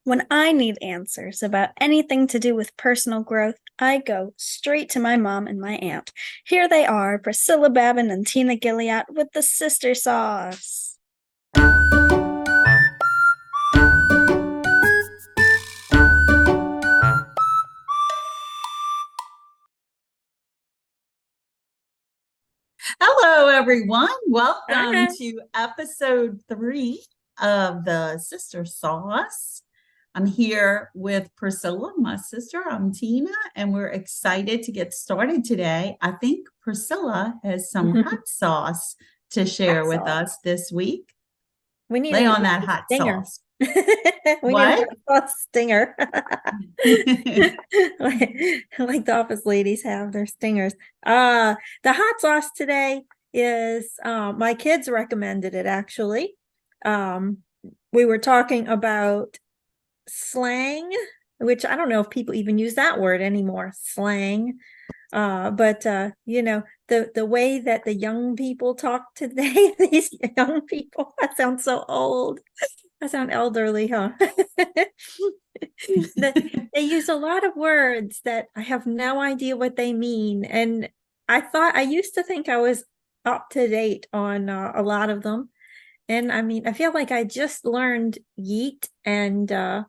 When I need answers about anything to do with personal growth, I go straight to my mom and my aunt. Here they are, Priscilla Babin and Tina Gilliatt with the Sister Sauce. Hello, everyone. Welcome Hi. to episode 3 of the Sister Sauce. I'm here with Priscilla, my sister. I'm Tina, and we're excited to get started today. I think Priscilla has some hot sauce to share Hot with sauce. us this week. We need Lay a on that hot stinger. sauce. We need a What? hot sauce stinger. like the office ladies have their stingers. The hot sauce today is my kids recommended it actually. Um, we were talking about slang, which I don't know if people even use that word anymore, slang. But the way that the young people talk today, these young people, that sounds so old. I sound elderly, huh? They use a lot of words that I have no idea what they mean. And I used to think I was up to date on a lot of them. And I mean, I feel like I just learned yeet and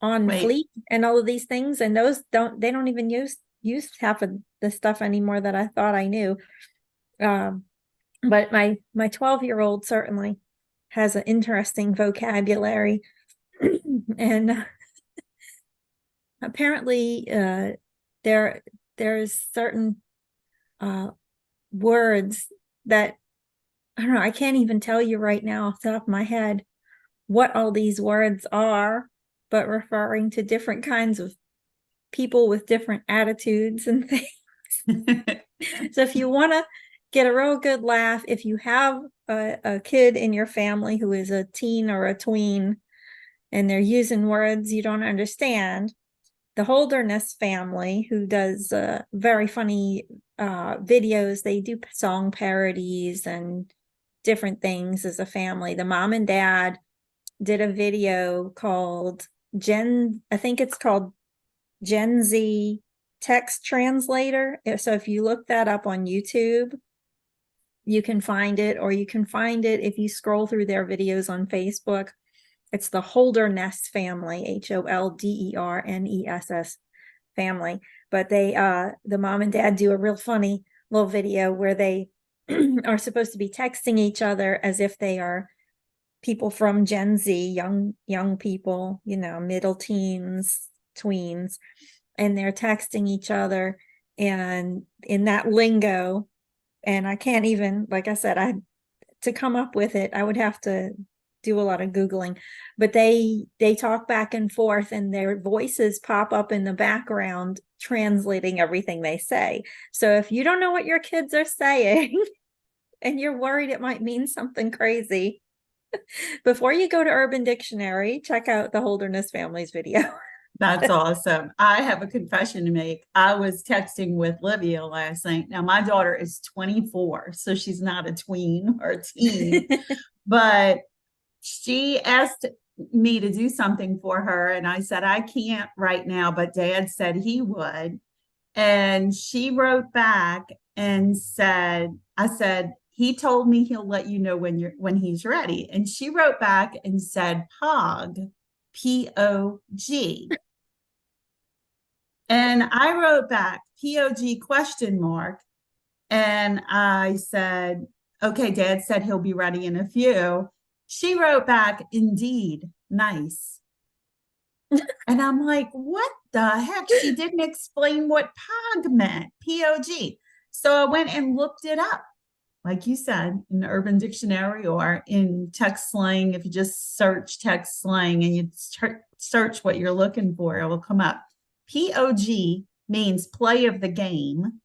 on Wait, fleek and all of these things. And they don't even use half of the stuff anymore that I thought I knew. Um, but my 12-year-old certainly has an interesting vocabulary. And apparently there's certain words that I don't know, I can't even tell you right now off the top of my head what all these words are, but referring to different kinds of people with different attitudes and things. So if you want to get a real good laugh, if you have a kid in your family who is a teen or a tween and they're using words you don't understand, the Holderness family, who does very funny videos, they do song parodies and different things as a family. The mom and dad did a video called I think it's called Gen Z Text Translator. So if you look that up on YouTube, you can find it, or you can find it if you scroll through their videos on Facebook. It's the Holderness family, Holdernes family. But the mom and dad do a real funny little video where they are supposed to be texting each other as if they are people from Gen Z, young people, middle teens, tweens, and they're texting each other and in that lingo. And I can't even, like I said, to come up with it, I would have to do a lot of Googling, but they talk back and forth and their voices pop up in the background translating everything they say. So if you don't know what your kids are saying and you're worried it might mean something crazy, before you go to Urban Dictionary, check out the Holderness Family's video. That's awesome. I have a confession to make. I was texting with Livia last night. Now, my daughter is 24, so she's not a tween or a teen, but she asked me to do something for her. And I said, I can't right now, but Dad said he would. And she wrote back and said, I said, he told me he'll let you know when he's ready. And she wrote back and said, Pog, P-O-G. And I wrote back, P-O-G question mark. And I said, okay, Dad said he'll be ready in a few. She wrote back, indeed, nice. And I'm like, what the heck? She didn't explain what POG meant, P-O-G. So I went and looked it up, like you said, in the Urban Dictionary or in text slang. If you just search text slang and you search what you're looking for, it will come up. POG means play of the game,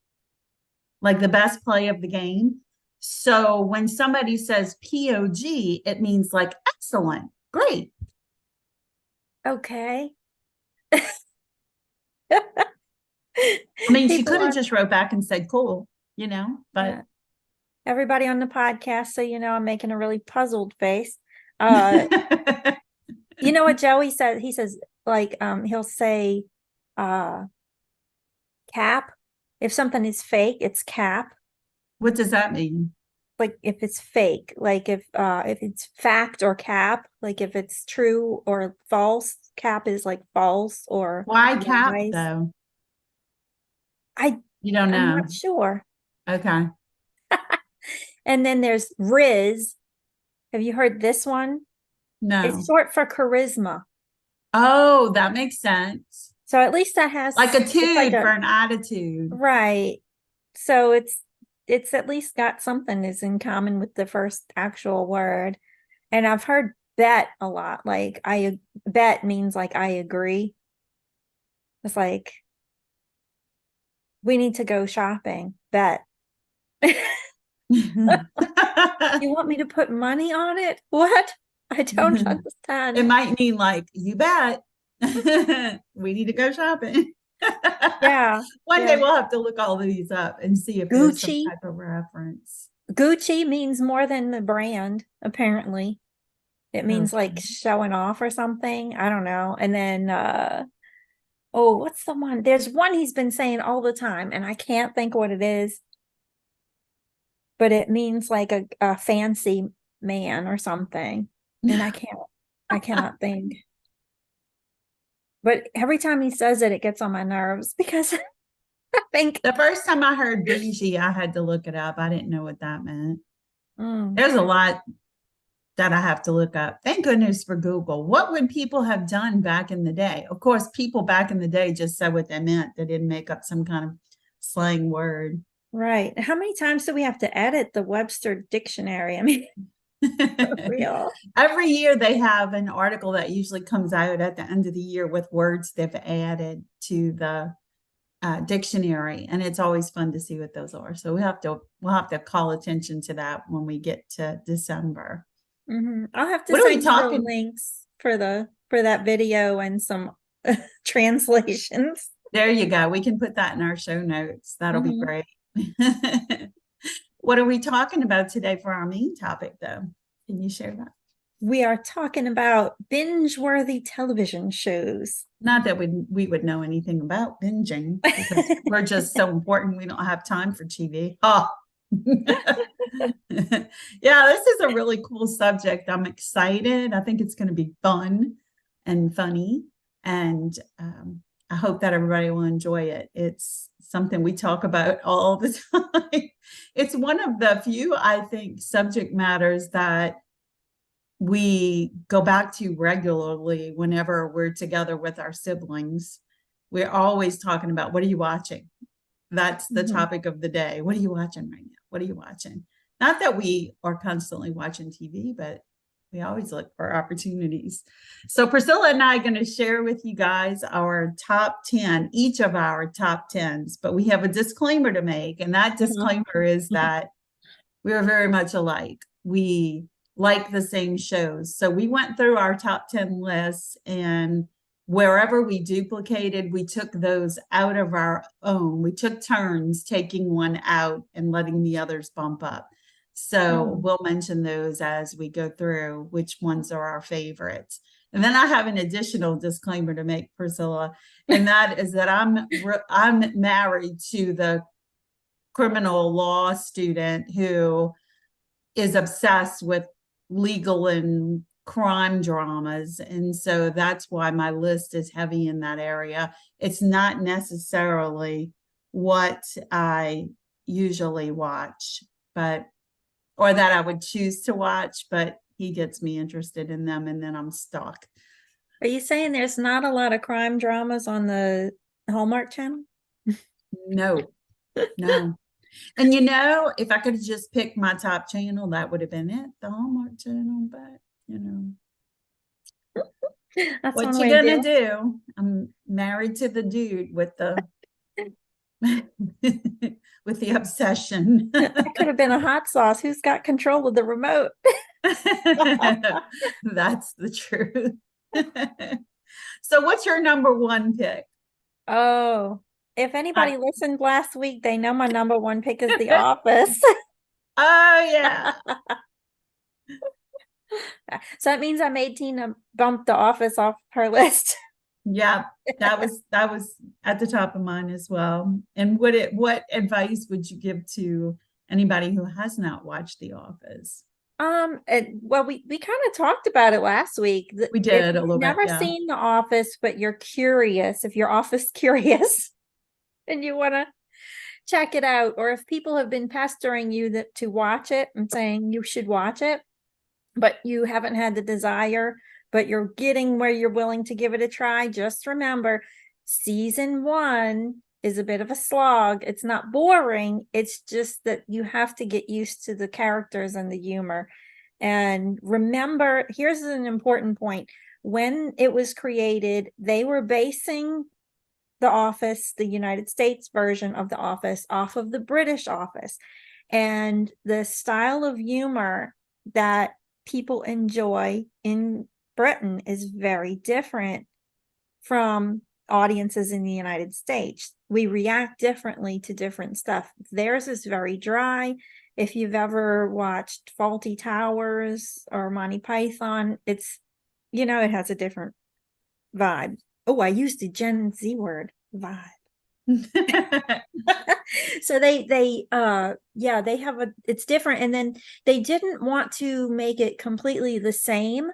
like the best play of the game. So when somebody says POG, it means like excellent, great. Okay. I mean, she People could have are, just wrote back and said cool, but yeah. Everybody on the podcast, so I'm making a really puzzled face. know what Joey said? He says like he'll say cap. If something is fake, it's cap. What does that mean? Like if it's fake, like if it's fact or cap, like if it's true or false, cap is like false or Why cap lies. though? I You don't I'm know. not sure. Okay. And then there's Riz. Have you heard this one? It's No. short for charisma. Oh, that makes sense. So at least that Like has a it's like tude for a an attitude. right. So it's at least got something is in common with the first actual word. And I've heard bet a lot. Like I bet means like I agree. It's like we need to go shopping. Bet. You want me to put money on it? What? I don't It understand. might mean like, you bet. We need to go shopping. Yeah. One day Yeah. we'll have to look all these up and see if there's some Gucci. type of reference. Gucci means more than the brand, apparently. It means like Okay. showing off or something. I don't know. And then oh, what's the one? There's one he's been saying all the time, and I can't think what it is, but it means like a fancy man or something. And I cannot think. But every time he says it, it gets on my nerves because I think The first time I heard bougie, I had to look it up. I didn't know what that meant. mm, There's a lot that I have to look up. Thank goodness for Google. What would people have done back in the day? Of course, people back in the day just said what they meant. They didn't make up some kind of slang word. right. How many times do we have to edit the Webster dictionary? I mean, for real. Every year they have an article that usually comes out at the end of the year with words they've added to the dictionary, and it's always fun to see what those are. So we'll have to call attention to that when we get to December. I'll have to What are we send you the talking? links for that video and some translations. There you go. We can put that in our show notes. That'll be Mhm. great. What are we talking about today for our main topic, though? Can you share that? We are talking about binge-worthy television shows. Not that we would know anything about binging because we're just so important. We don't have time for TV. Oh, yeah, this is a really cool subject. I'm excited. I think it's going to be fun and funny. And I hope that everybody will enjoy it. It's something we talk about all the time. It's one of the few, I think, subject matters that we go back to regularly whenever we're together with our siblings. We're always talking about, what are you watching? That's the topic of the day. What are you watching right now? What are you watching? Not that we are constantly watching TV, but we always look for opportunities. So Priscilla and I are going to share with you guys our top 10, each of our top 10s, but we have a disclaimer to make. And that disclaimer is that we are very much alike. We like the same shows. So we went through our top 10 lists, and wherever we duplicated, we took those out of our own. We took turns taking one out and letting the others bump up. So we'll mention those as we go through which ones are our favorites. And then I have an additional disclaimer to make, Priscilla, and that is that I'm married to the criminal law student who is obsessed with legal and crime dramas. And so that's why my list is heavy in that area. It's not necessarily what I usually watch, or that I would choose to watch, but he gets me interested in them, and then I'm stuck. Are you saying there's not a lot of crime dramas on the Hallmark Channel? No, no. And if I could have just picked my top channel, that would have been it, the Hallmark Channel. But That's what one you way to gonna do do? I'm married to the dude with the with the obsession. it. That could have been a hot sauce. Who's got control of the remote? That's the truth. So what's your number one pick? Oh, if anybody listened last week, they know my number one pick is The Office. Oh yeah. So that means I made Tina bump The Office off her list. Yeah, that was at the top of mine as well. And what advice would you give to anybody who has not watched The Office? And well, we kind of talked about it last week. We If did a you've little bit, never yeah. seen The Office, but you're curious, if you're Office curious and you want to check it out, or if people have been pestering you to watch it and saying you should watch it, but you haven't had the desire, but you're getting where you're willing to give it a try, just remember season 1 is a bit of a slog. It's not boring. It's just that you have to get used to the characters and the humor. And remember, here's an important point. When it was created, they were basing The Office, the United States version of The Office, off of the British Office. And the style of humor that people enjoy in Britain is very different from audiences in the United States. We react differently to different stuff. Theirs is very dry. If you've ever watched Faulty Towers or Monty Python, it's, it has a different vibe. Oh, I used the Gen Z word, vibe. So they have it's different, and then they didn't want to make it completely the same,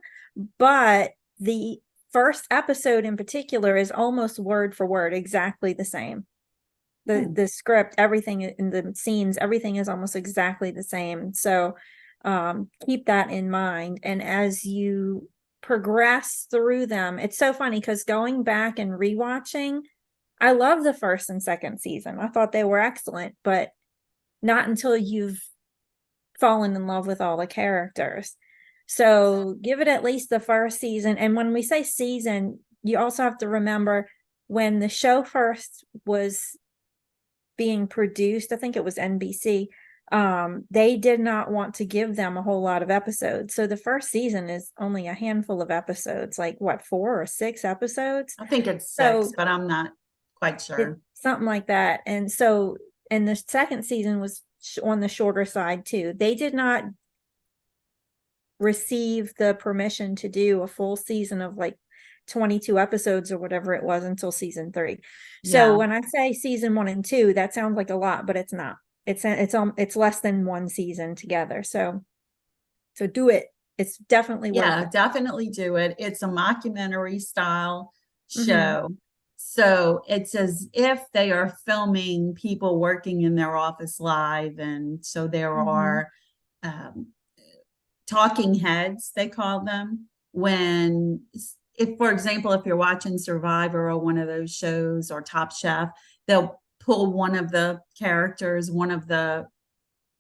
but the first episode in particular is almost word for word exactly the same. The script, everything in the scenes, everything is almost exactly the same. So keep that in mind, and as you progress through them, it's so funny because going back and rewatching, I love the first and second season. I thought they were excellent, but not until you've fallen in love with all the characters. So give it at least the first season. And when we say season, you also have to remember when the show first was being produced, I think it was NBC, they did not want to give them a whole lot of episodes. So the first season is only a handful of episodes, like what, 4 or 6 episodes? I think it's So 6, but I'm not quite sure. something like that. And so, and the second season was on the shorter side too. They did not receive the permission to do a full season of like 22 episodes or whatever it was until season 3. So Yeah. when I say season 1 and 2, that sounds like a lot, but it's not. It's less than 1 season together. So do it. It's definitely worth Yeah, it. definitely do it. It's a mockumentary style Mm-hmm. show. So it's as if they are filming people working in their office live. And so there Mm-hmm. are um, talking heads, they call them, when, if, for example, if you're watching Survivor or one of those shows or Top Chef, they'll pull one of the characters, one of the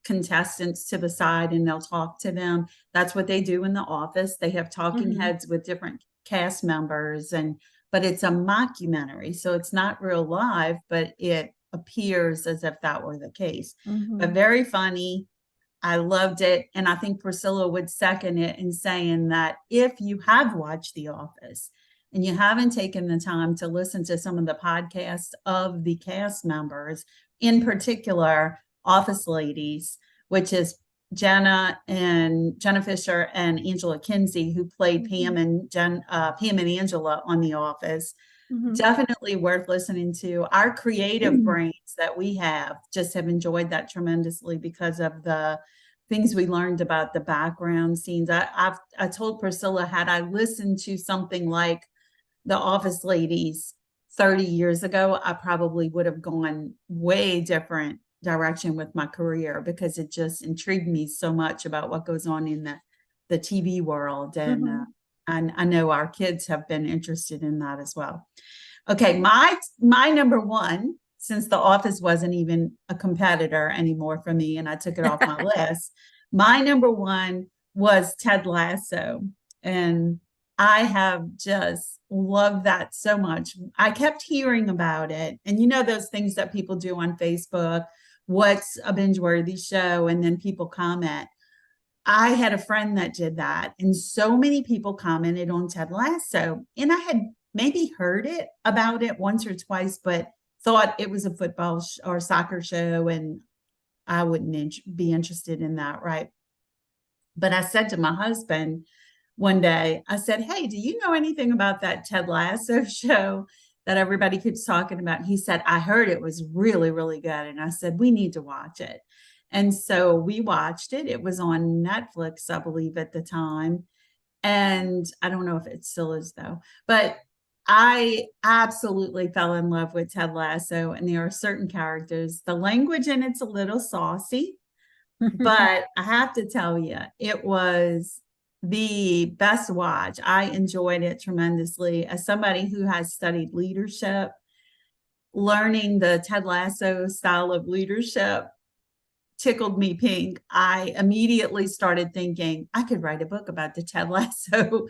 contestants to the side and they'll talk to them. That's what they do in The Office. They have talking Mm-hmm. heads with different cast members, and but it's a mockumentary, so it's not real live, but it appears as if that were the case. But Mm-hmm. very funny. I loved it. And I think Priscilla would second it in saying that if you have watched The Office and you haven't taken the time to listen to some of the podcasts of the cast members, in particular, Office Ladies, which is Jenna Fisher and Angela Kinsey, who played Mm-hmm. Pam and Angela on The Office. Mm-hmm. Definitely worth listening to. Our creative brains that we have just have enjoyed that tremendously because of the things we learned about the background scenes. I told Priscilla, had I listened to something like The Office Ladies 30 years ago, I probably would have gone way different direction with my career because it just intrigued me so much about what goes on in the TV world. And Mm-hmm. I know our kids have been interested in that as well. Okay, my number one, since The Office wasn't even a competitor anymore for me, and I took it off my list, my number one was Ted Lasso. And I have just loved that so much. I kept hearing about it. And you know, those things that people do on Facebook, what's a binge-worthy show? And then people comment. I had a friend that did that, and so many people commented on Ted Lasso. And I had maybe heard it about it once or twice, but thought it was a football or soccer show, and I wouldn't be interested in that, right? But I said to my husband one day, I said, "Hey, do you know anything about that Ted Lasso show that everybody keeps talking about?" He said, "I heard it was really, really good." And I said, "We need to watch it." And so we watched it. It was on Netflix, I believe, at the time. And I don't know if it still is, though. But I absolutely fell in love with Ted Lasso. And there are certain characters, the language in it's a little saucy, but I have to tell you, it was the best watch. I enjoyed it tremendously. As somebody who has studied leadership, learning the Ted Lasso style of leadership tickled me pink. I immediately started thinking I could write a book about the Ted Lasso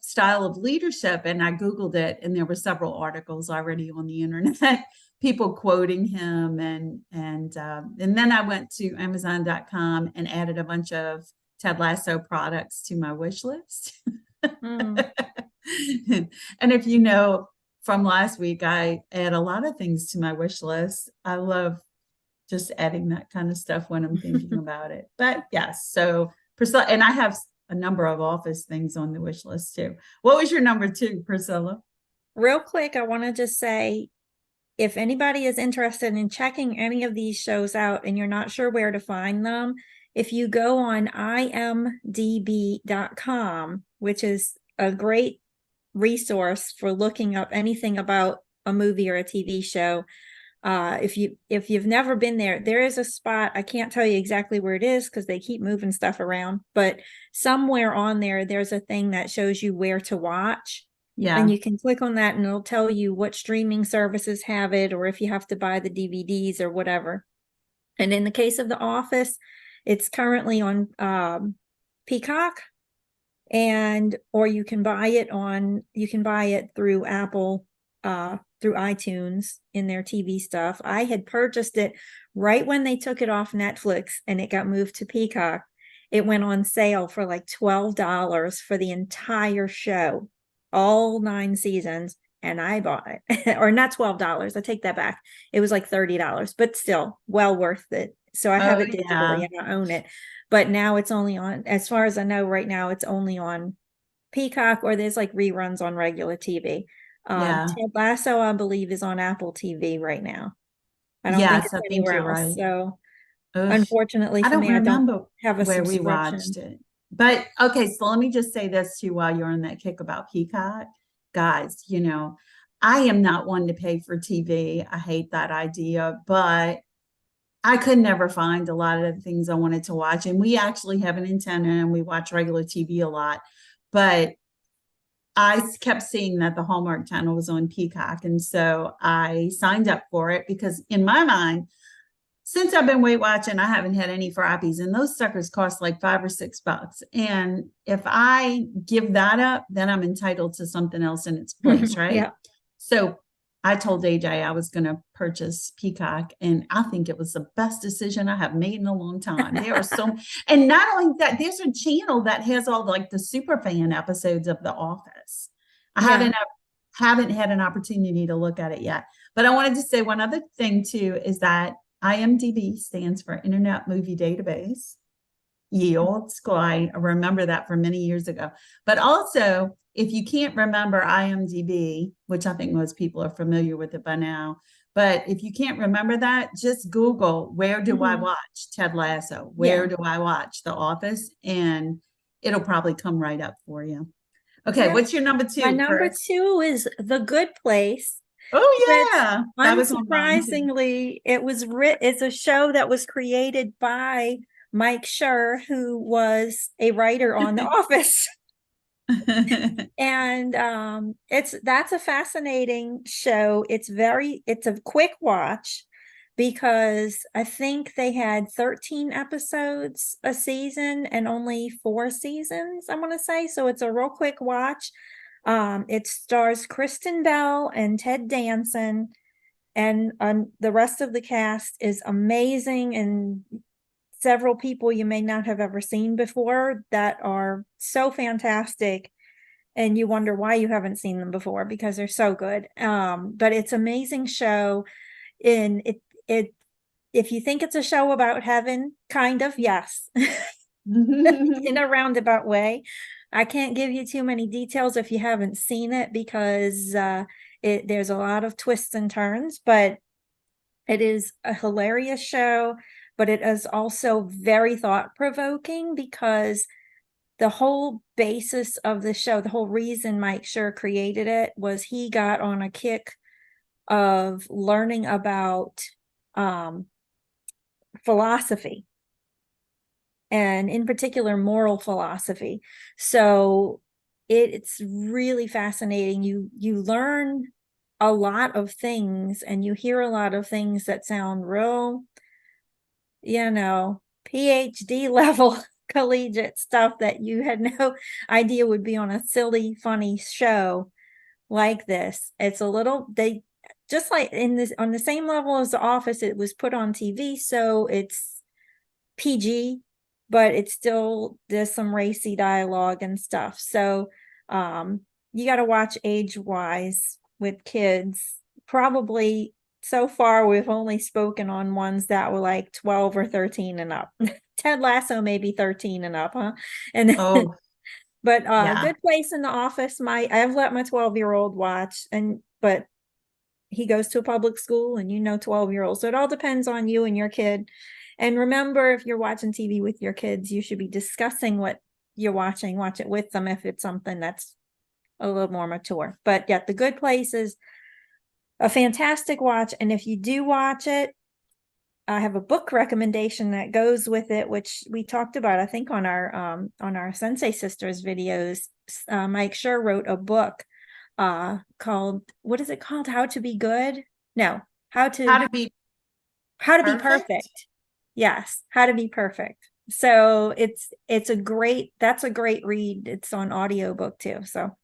style of leadership. And I Googled it, and there were several articles already on the internet, people quoting him. And then I went to Amazon.com and added a bunch of Ted Lasso products to my wish list. Mm. And if you know from last week, I add a lot of things to my wish list. I love just adding that kind of stuff when I'm thinking about it. But yes, so Priscilla, and I have a number of office things on the wish list too. What was your number two, Priscilla? Real quick, I want to just say, if anybody is interested in checking any of these shows out and you're not sure where to find them, if you go on imdb.com, which is a great resource for looking up anything about a movie or a TV show. If you've never been there, there is a spot. I can't tell you exactly where it is because they keep moving stuff around, but somewhere on there, there's a thing that shows you where to watch. Yeah. And you can click on that and it'll tell you what streaming services have it, or if you have to buy the DVDs or whatever. And in the case of The Office, it's currently on Peacock, or you can buy it through Apple, through iTunes in their TV stuff. I had purchased it right when they took it off Netflix and it got moved to Peacock. It went on sale for like $12 for the entire show, all 9 seasons, and I bought it. Or not $12, I take that back. It was like $30, but still well worth it. So I have it digitally and I own it. But now it's only on, as far as I know right now, it's only on Peacock, or there's like reruns on regular TV. Yeah. Ted Lasso, I believe, is on Apple TV right now. I don't think Yes, it's I think anywhere you're else. right. So Ugh. unfortunately I for don't me, I don't remember have a where we watched subscription. it. But okay, so let me just say this too while you're on that kick about Peacock. Guys, I am not one to pay for TV. I hate that idea, but I could never find a lot of the things I wanted to watch. And we actually have an antenna and we watch regular TV a lot. But I kept seeing that the Hallmark Channel was on Peacock. And so I signed up for it because in my mind, since I've been Weight Watching, I haven't had any frappies, and those suckers cost like $5 or $6. And if I give that up, then I'm entitled to something else in its place, right? Yeah. So I told AJ I was going to purchase Peacock, and I think it was the best decision I have made in a long time. There are so, and not only that, there's a channel that has all like the super fan episodes of The Office. I haven't had an opportunity to look at it yet, but I wanted to say one other thing too is that IMDb stands for Internet Movie Database. Ye old school. I remember that from many years ago. But also, if you can't remember IMDb, which I think most people are familiar with it by now, but if you can't remember that, just Google, where do I watch Ted Lasso? Where do I watch The Office? And it'll probably come right up for you. Okay, what's your number two? My number two is The Good Place. Oh yeah, that was unsurprisingly, it's a show that was created by Mike Schur, who was a writer on The Office. And that's a fascinating show. It's a quick watch because I think they had 13 episodes a season and only 4 seasons, I want to say. So it's a real quick watch. It stars Kristen Bell and Ted Danson, and the rest of the cast is amazing, and several people you may not have ever seen before that are so fantastic, and you wonder why you haven't seen them before because they're so good. But it's an amazing show. And if you think it's a show about heaven, kind of, yes. in a roundabout way. I can't give you too many details if you haven't seen it, because there's a lot of twists and turns, but it is a hilarious show, but it is also very thought-provoking, because the whole basis of the show, the whole reason Mike Schur created it, was he got on a kick of learning about um, philosophy, and in particular moral philosophy. So it's really fascinating. You learn a lot of things, and you hear a lot of things that sound real, PhD level collegiate stuff that you had no idea would be on a silly, funny show like this. It's a little, they just like in this, on the same level as The Office, it was put on TV, so it's PG, but it's still, there's some racy dialogue and stuff. So you got to watch age wise with kids. Probably so far we've only spoken on ones that were like 12 or 13 and up. Ted Lasso maybe 13 and up, huh? And Oh, but yeah. Good Place in The Office, I've let my 12-year-old watch, but he goes to a public school, and 12-year-olds. So it all depends on you and your kid. And remember, if you're watching TV with your kids, you should be discussing what you're watching. Watch it with them if it's something that's a little more mature. But yeah, The Good Place is a fantastic watch. And if you do watch it, I have a book recommendation that goes with it, which we talked about, I think, on our Sensei Sisters videos. Mike Schur wrote a book called, what is it called? How to Be Good? No, How to be how to be perfect? perfect. Yes, How to Be Perfect. So that's a great read. It's on audiobook too. So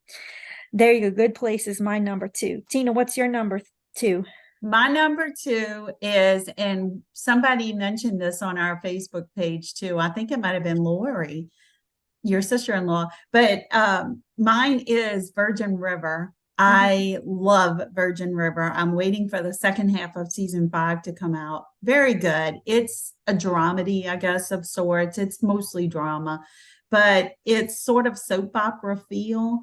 there you go. Good Place is my number 2. Tina, what's your number 2? My number 2 is, and somebody mentioned this on our Facebook page too. I think it might have been Lori, your sister-in-law, but mine is Virgin River. I love Virgin River. I'm waiting for the second half of season 5 to come out. Very good. It's a dramedy, I guess, of sorts. It's mostly drama, but it's sort of soap opera feel.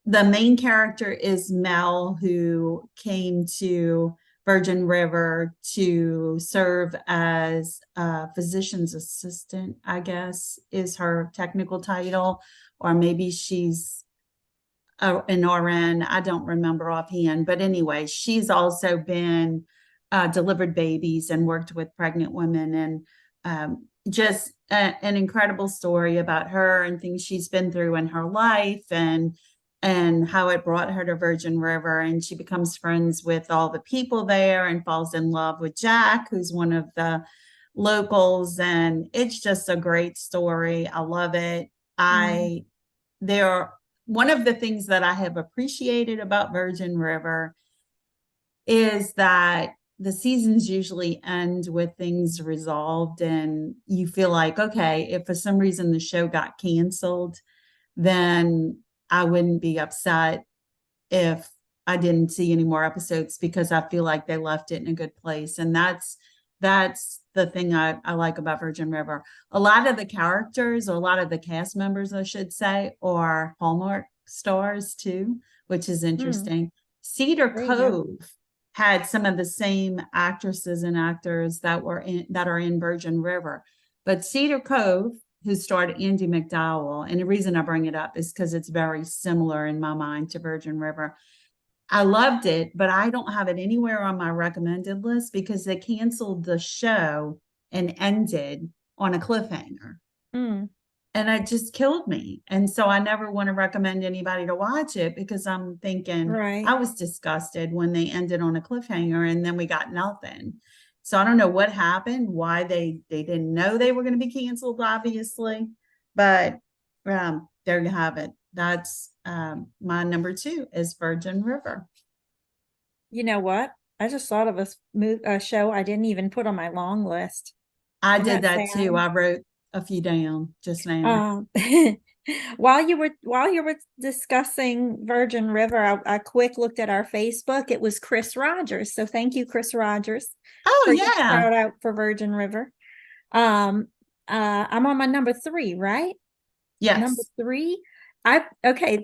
The main character is Mel, who came to Virgin River to serve as a physician's assistant, I guess is her technical title, or maybe she's an RN. I don't remember offhand, but anyway, she's also been delivered babies and worked with pregnant women, and just an incredible story about her and things she's been through in her life, and how it brought her to Virgin River. And she becomes friends with all the people there and falls in love with Jack, who's one of the locals. And it's just a great story. I love it. One of the things that I have appreciated about Virgin River is that the seasons usually end with things resolved, and you feel like, okay, if for some reason the show got canceled, then I wouldn't be upset if I didn't see any more episodes, because I feel like they left it in a good place. And that's the thing I like about Virgin River. A lot of the characters, or a lot of the cast members, I should say, are Hallmark stars too, which is interesting. Cedar There you go. Cove had some of the same actresses and actors that are in Virgin River. But Cedar Cove, who starred Andy McDowell, and the reason I bring it up is because it's very similar in my mind to Virgin River. I loved it, but I don't have it anywhere on my recommended list because they canceled the show and ended on a cliffhanger. Mm, And it just killed me. And so I never want to recommend anybody to watch it, because I'm thinking I right. was disgusted when they ended on a cliffhanger and then we got nothing. So I don't know what happened, why they didn't know they were going to be canceled, obviously. But there you have it. That's my number 2 is Virgin River. You know what? I just thought of a show I didn't even put on my long list. I Isn't did that that too. sad? I wrote a few down just now. Um, while you were discussing Virgin River, I quick looked at our Facebook. It was Chris Rogers. So thank you, Chris Rogers, Oh for your yeah. shout out for Virgin River. Um, I'm on my number three, right? Number Yes. three. Okay,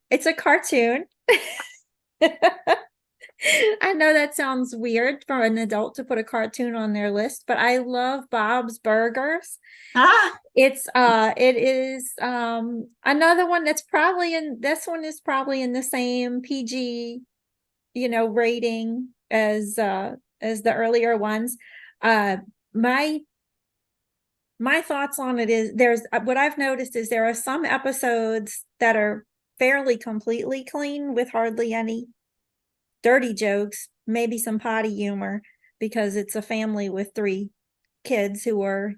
it's a cartoon. I know that sounds weird for an adult to put a cartoon on their list, but I love Bob's Burgers. Ah, It is another one that's probably in this one is probably in the same PG, rating as the earlier ones. Uh my my thoughts on it is there's what I've noticed is there are some episodes that are fairly completely clean with hardly any dirty jokes, maybe some potty humor, because it's a family with three kids who are,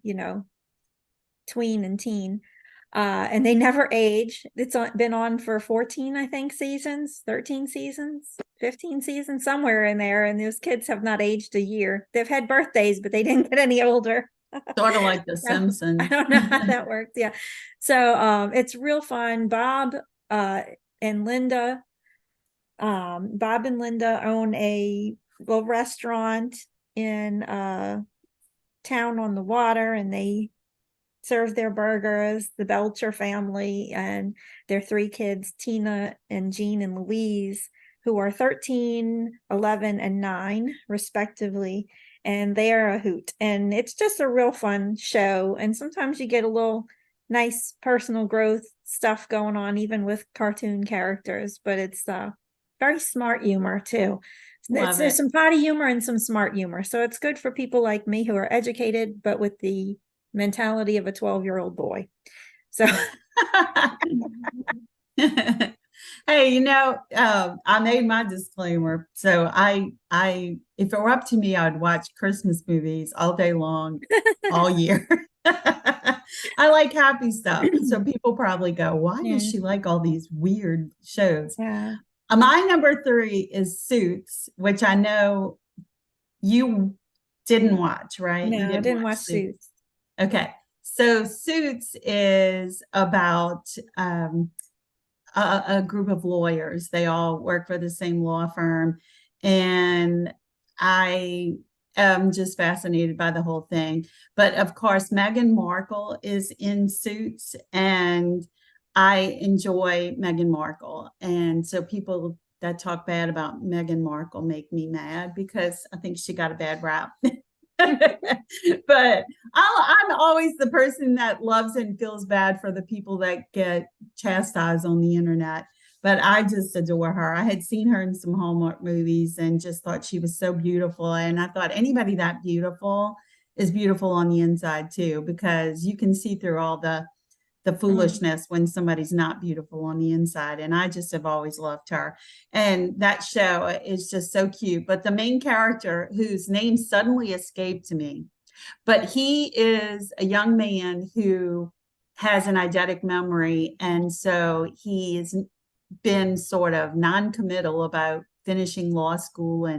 tween and teen. And they never age. Been on for 14, I think, seasons, 13 seasons, 15 seasons, somewhere in there. And those kids have not aged a year. They've had birthdays, but they didn't get any older. sort of like The So, I Simpsons. don't know how that works. Yeah. So it's real fun. Uh and Linda, Bob and Linda own a little restaurant in town on the water, and they serve their burgers, the Belcher family, and their three kids, Tina and Jean and Louise, who are 13, 11, and 9, respectively. And they are a hoot. And it's just a real fun show. And sometimes you get a little nice personal growth stuff going on, even with cartoon characters, but it's very smart humor too. Love There's it. some potty humor and some smart humor. So it's good for people like me who are educated, but with the mentality of a 12-year-old boy. So Hey, I made my disclaimer. So if it were up to me, I'd watch Christmas movies all day long, all year. I like happy stuff. So people probably go, why does yeah, she like all these weird shows? yeah. My number three is Suits, which I know you didn't watch, right? You No, I didn't didn't watch watch Suits. Suits. Okay. So Suits is about a group of lawyers. They all work for the same law firm. And I am just fascinated by the whole thing. But of course, Meghan Markle is in Suits, and I enjoy Meghan Markle. And so people that talk bad about Meghan Markle make me mad because I think she got a bad rap. But I'm always the person that loves and feels bad for the people that get chastised on the internet. But I just adore her. I had seen her in some Hallmark movies and just thought she was so beautiful. And I thought anybody that beautiful is beautiful on the inside too, because you can see through all the Mm. foolishness when somebody's not beautiful on the inside. And I just have always loved her. And that show is just so cute. But the main character, whose name suddenly escaped me, but he is a young man who has an eidetic memory. And so he's been sort of non-committal about finishing law school.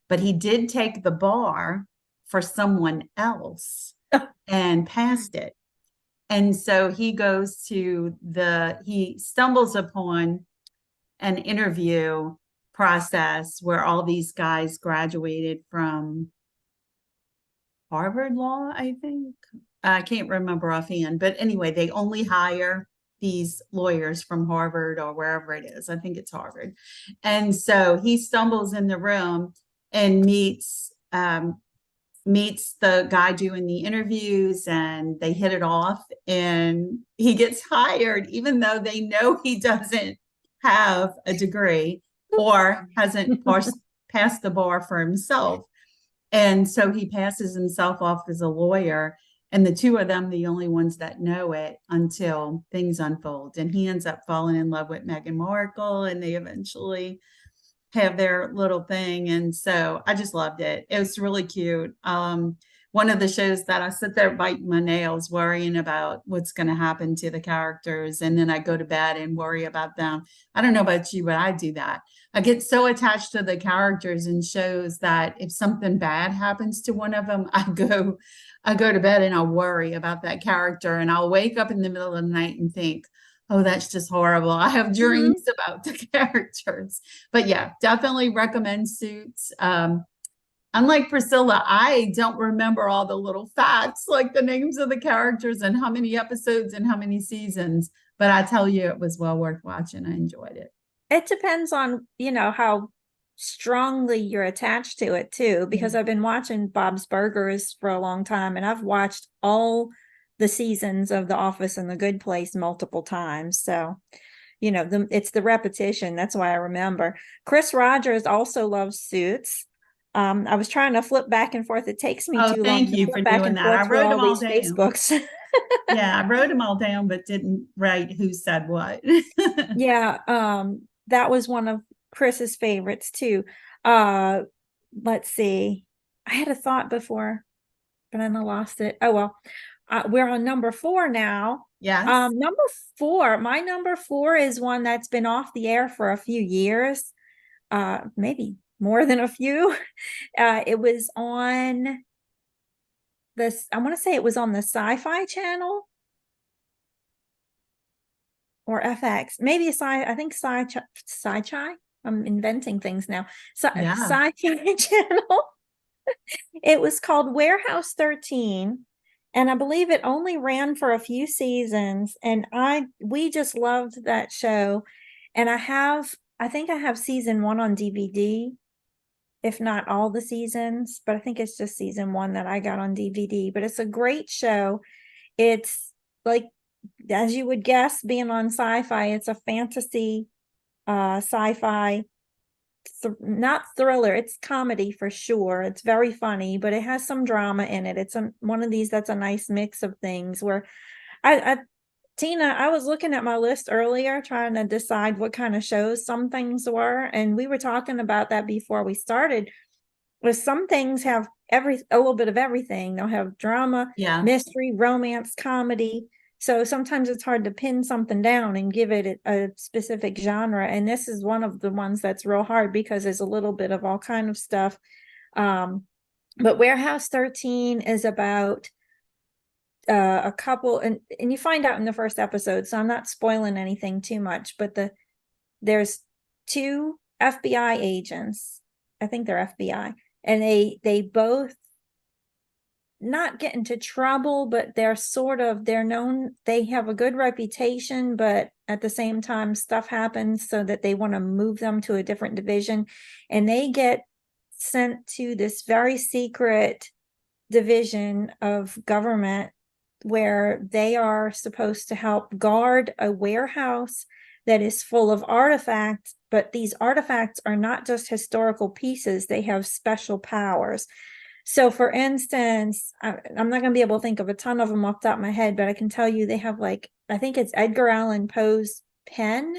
But he did take the bar for someone else and passed it. And so he stumbles upon an interview process where all these guys graduated from Harvard Law, I think. I can't remember offhand, but anyway, they only hire these lawyers from Harvard or wherever it is. I think it's Harvard. And so he stumbles in the room and meets the guy doing the interviews, and they hit it off, and he gets hired even though they know he doesn't have a degree or hasn't passed the bar for himself. And so he passes himself off as a lawyer, and the two of them the only ones that know it until things unfold, and he ends up falling in love with Meghan Markle, and they eventually have their little thing. And so I just loved it. It was really cute. One of the shows that I sit there biting my nails, worrying about what's going to happen to the characters. And then I go to bed and worry about them. I don't know about you, but I do that. I get so attached to the characters in shows that if something bad happens to one of them, I go to bed and I'll worry about that character, and I'll wake up in the middle of the night and think, oh, that's just horrible. I have Mhm. dreams about the characters. But yeah, definitely recommend Suits. Unlike Priscilla, I don't remember all the little facts, like the names of the characters and how many episodes and how many seasons. But I tell you, it was well worth watching. I enjoyed it. It depends on, how strongly you're attached to it too, because I've been watching Bob's Burgers for a long time and I've watched all the seasons of The Office and The Good Place multiple times. So, it's the repetition. That's why I remember. Chris Rogers also loves Suits. I was trying to flip back and forth. It takes me Oh, too long thank to you for flip back doing and that. forth I through wrote all them all these down. Facebooks. Yeah, I wrote them all down, but didn't write who said what. Yeah, that was one of Chris's favorites too. Uh, let's see. I had a thought before, but then I lost it. Oh well. We're on number 4 now. Yes. Number 4, my number 4 is one that's been off the air for a few years. Maybe more than a few. It was on this, I want to say it was on the Sci-Fi channel or FX. Maybe I think Sci-Chi. I'm inventing things now. Yeah. Sci-Fi channel. It was called Warehouse 13, and I believe it only ran for a few seasons, and we just loved that show. And I think I have season 1 on DVD, if not all the seasons, but I think it's just season 1 that I got on DVD. But it's a great show. It's like, as you would guess, being on Sci-Fi, it's a fantasy sci-fi, not thriller, it's comedy for sure. It's very funny, but it has some drama in it. It's one of these that's a nice mix of things where I Tina, I was looking at my list earlier trying to decide what kind of shows some things were, and we were talking about that before we started. Where some things have a little bit of everything. They'll have drama, Yeah. mystery, romance, comedy. So sometimes it's hard to pin something down and give it a specific genre. And this is one of the ones that's real hard because there's a little bit of all kind of stuff. But Warehouse 13 is about a couple, and you find out in the first episode, so I'm not spoiling anything too much, but there's 2 FBI agents. I think they're FBI, and they both not get into trouble, but they're known, they have a good reputation, but at the same time stuff happens so that they want to move them to a different division, and they get sent to this very secret division of government where they are supposed to help guard a warehouse that is full of artifacts, but these artifacts are not just historical pieces, they have special powers. So for instance, I'm not going to be able to think of a ton of them off the top of my head, but I can tell you they have, like, I think it's Edgar Allan Poe's pen,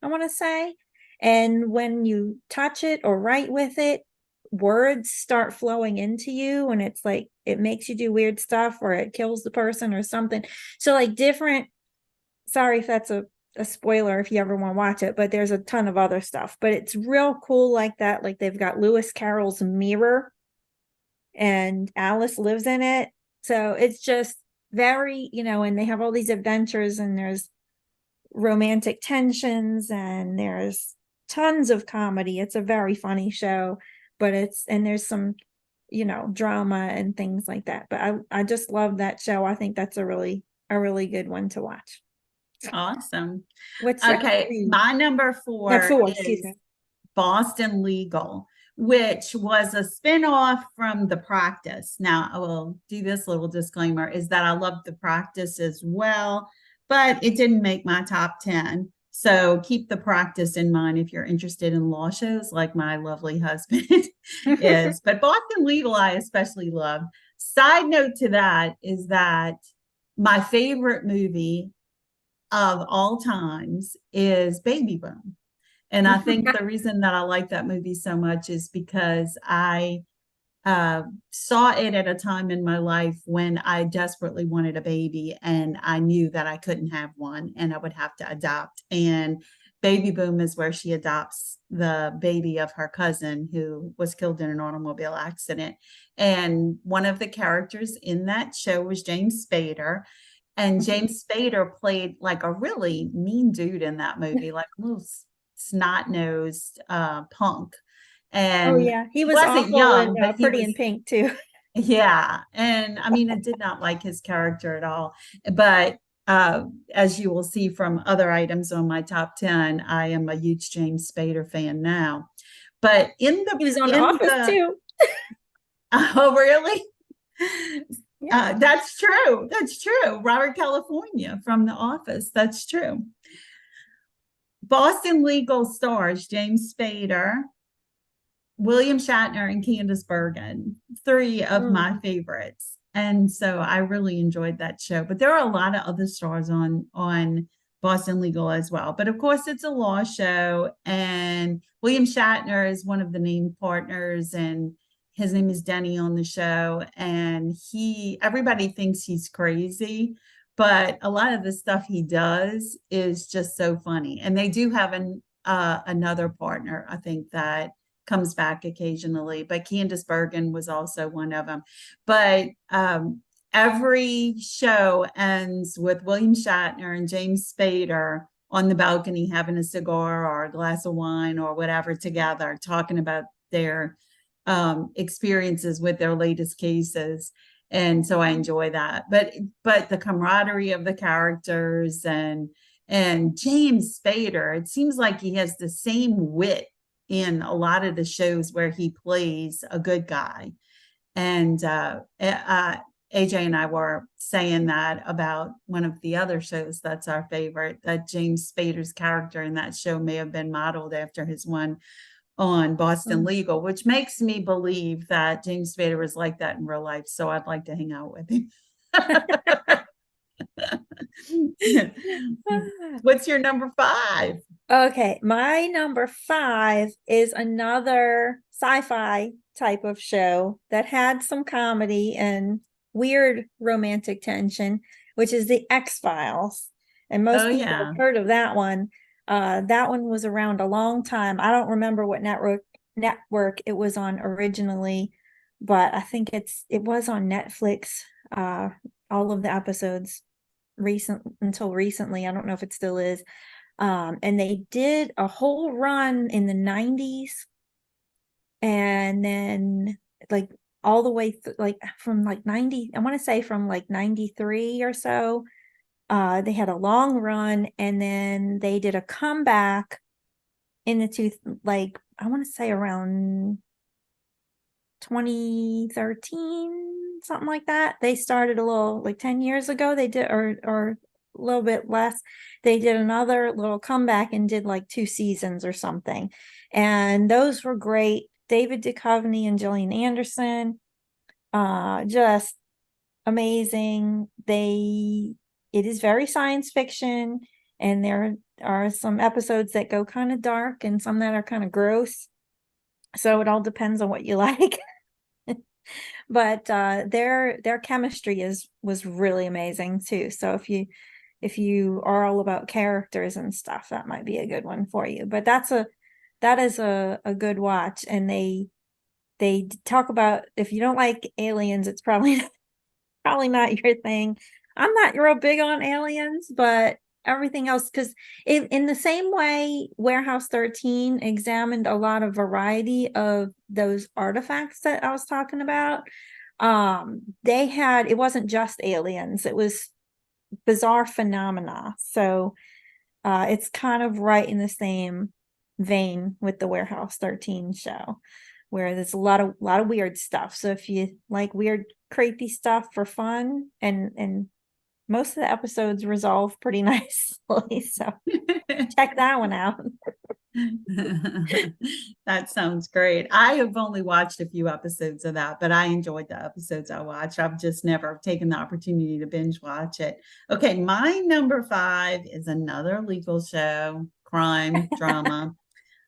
I want to say. And when you touch it or write with it, words start flowing into you, and it's like it makes you do weird stuff or it kills the person or something. So like different, sorry if that's a spoiler if you ever want to watch it, but there's a ton of other stuff. But it's real cool like that. Like they've got Lewis Carroll's mirror and Alice lives in it. So it's just very, and they have all these adventures, and there's romantic tensions, and there's tons of comedy. It's a very funny show, but there's some, drama and things like that. But I just love that show. I think that's a really good one to watch. Awesome. What's Okay, my number 4 excuse is me. Boston Legal, which was a spinoff from The Practice. Now, I will do this little disclaimer is that I love The Practice as well, but it didn't make my top 10. So keep The Practice in mind if you're interested in law shows like my lovely husband is. But Boston Legal, I especially love. Side note to that is that my favorite movie of all times is Baby Boom. And I think the reason that I like that movie so much is because I saw it at a time in my life when I desperately wanted a baby, and I knew that I couldn't have one and I would have to adopt. And Baby Boom is where she adopts the baby of her cousin who was killed in an automobile accident. And one of the characters in that show was James Spader. And James Spader played like a really mean dude in that movie, like a little snot-nosed punk. Oh and yeah, he he was wasn't awful in young, but he Pretty in was, Pink too. yeah. And I mean, I did not like his character at all. But as you will see from other items on my top 10, I am a huge James Spader fan now. But He was on The in Office the too. oh really? Yeah. That's true. That's true. Robert California from The Office. That's true. Boston Legal stars James Spader, William Shatner, and Candace Bergen, three of my Mm. favorites. And so I really enjoyed that show. But there are a lot of other stars on Boston Legal as well. But of course, it's a law show, and William Shatner is one of the named partners, and his name is Denny on the show. And everybody thinks he's crazy, but a lot of the stuff he does is just so funny. And they do have another partner, I think, that comes back occasionally, but Candace Bergen was also one of them. But every show ends with William Shatner and James Spader on the balcony having a cigar or a glass of wine or whatever together, talking about their experiences with their latest cases. And so I enjoy that. But the camaraderie of the characters and James Spader, it seems like he has the same wit in a lot of the shows where he plays a good guy. And AJ and I were saying that about one of the other shows that's our favorite, that James Spader's character in that show may have been modeled after his one on Boston Mm. Legal, which makes me believe that James Spader was like that in real life. So I'd like to hang out with him. What's your number 5? Okay, my number 5 is another sci-fi type of show that had some comedy and weird romantic tension, which is the X-Files. And Oh most people yeah. have heard of that one. That one was around a long time. I don't remember what network it was on originally, but I think it was on Netflix. All of the episodes until recently. I don't know if it still is. And they did a whole run in the 90s, and then like all the way like from like 90, I want to say from like 93 or so. They had a long run, and then they did a comeback in the like I want to say around 2013, something like that. They started a little like 10 years ago. They did, or a little bit less. They did another little comeback and did like 2 seasons or something. And those were great. David Duchovny and Gillian Anderson, just amazing. It is very science fiction, and there are some episodes that go kind of dark and some that are kind of gross. So it all depends on what you like. But their chemistry was really amazing too. So if you are all about characters and stuff, that might be a good one for you. But that is a good watch. And they talk about, if you don't like aliens, it's probably not your thing. I'm not real big on aliens, but everything else, because in the same way Warehouse 13 examined a lot of variety of those artifacts that I was talking about. It wasn't just aliens, it was bizarre phenomena. So it's kind of right in the same vein with the Warehouse 13 show, where there's a lot of weird stuff. So if you like weird, creepy stuff for fun, and most of the episodes resolve pretty nicely. So check that one out. That sounds great. I have only watched a few episodes of that, but I enjoyed the episodes I watched. I've just never taken the opportunity to binge watch it. Okay, my number 5 is another legal show, crime drama.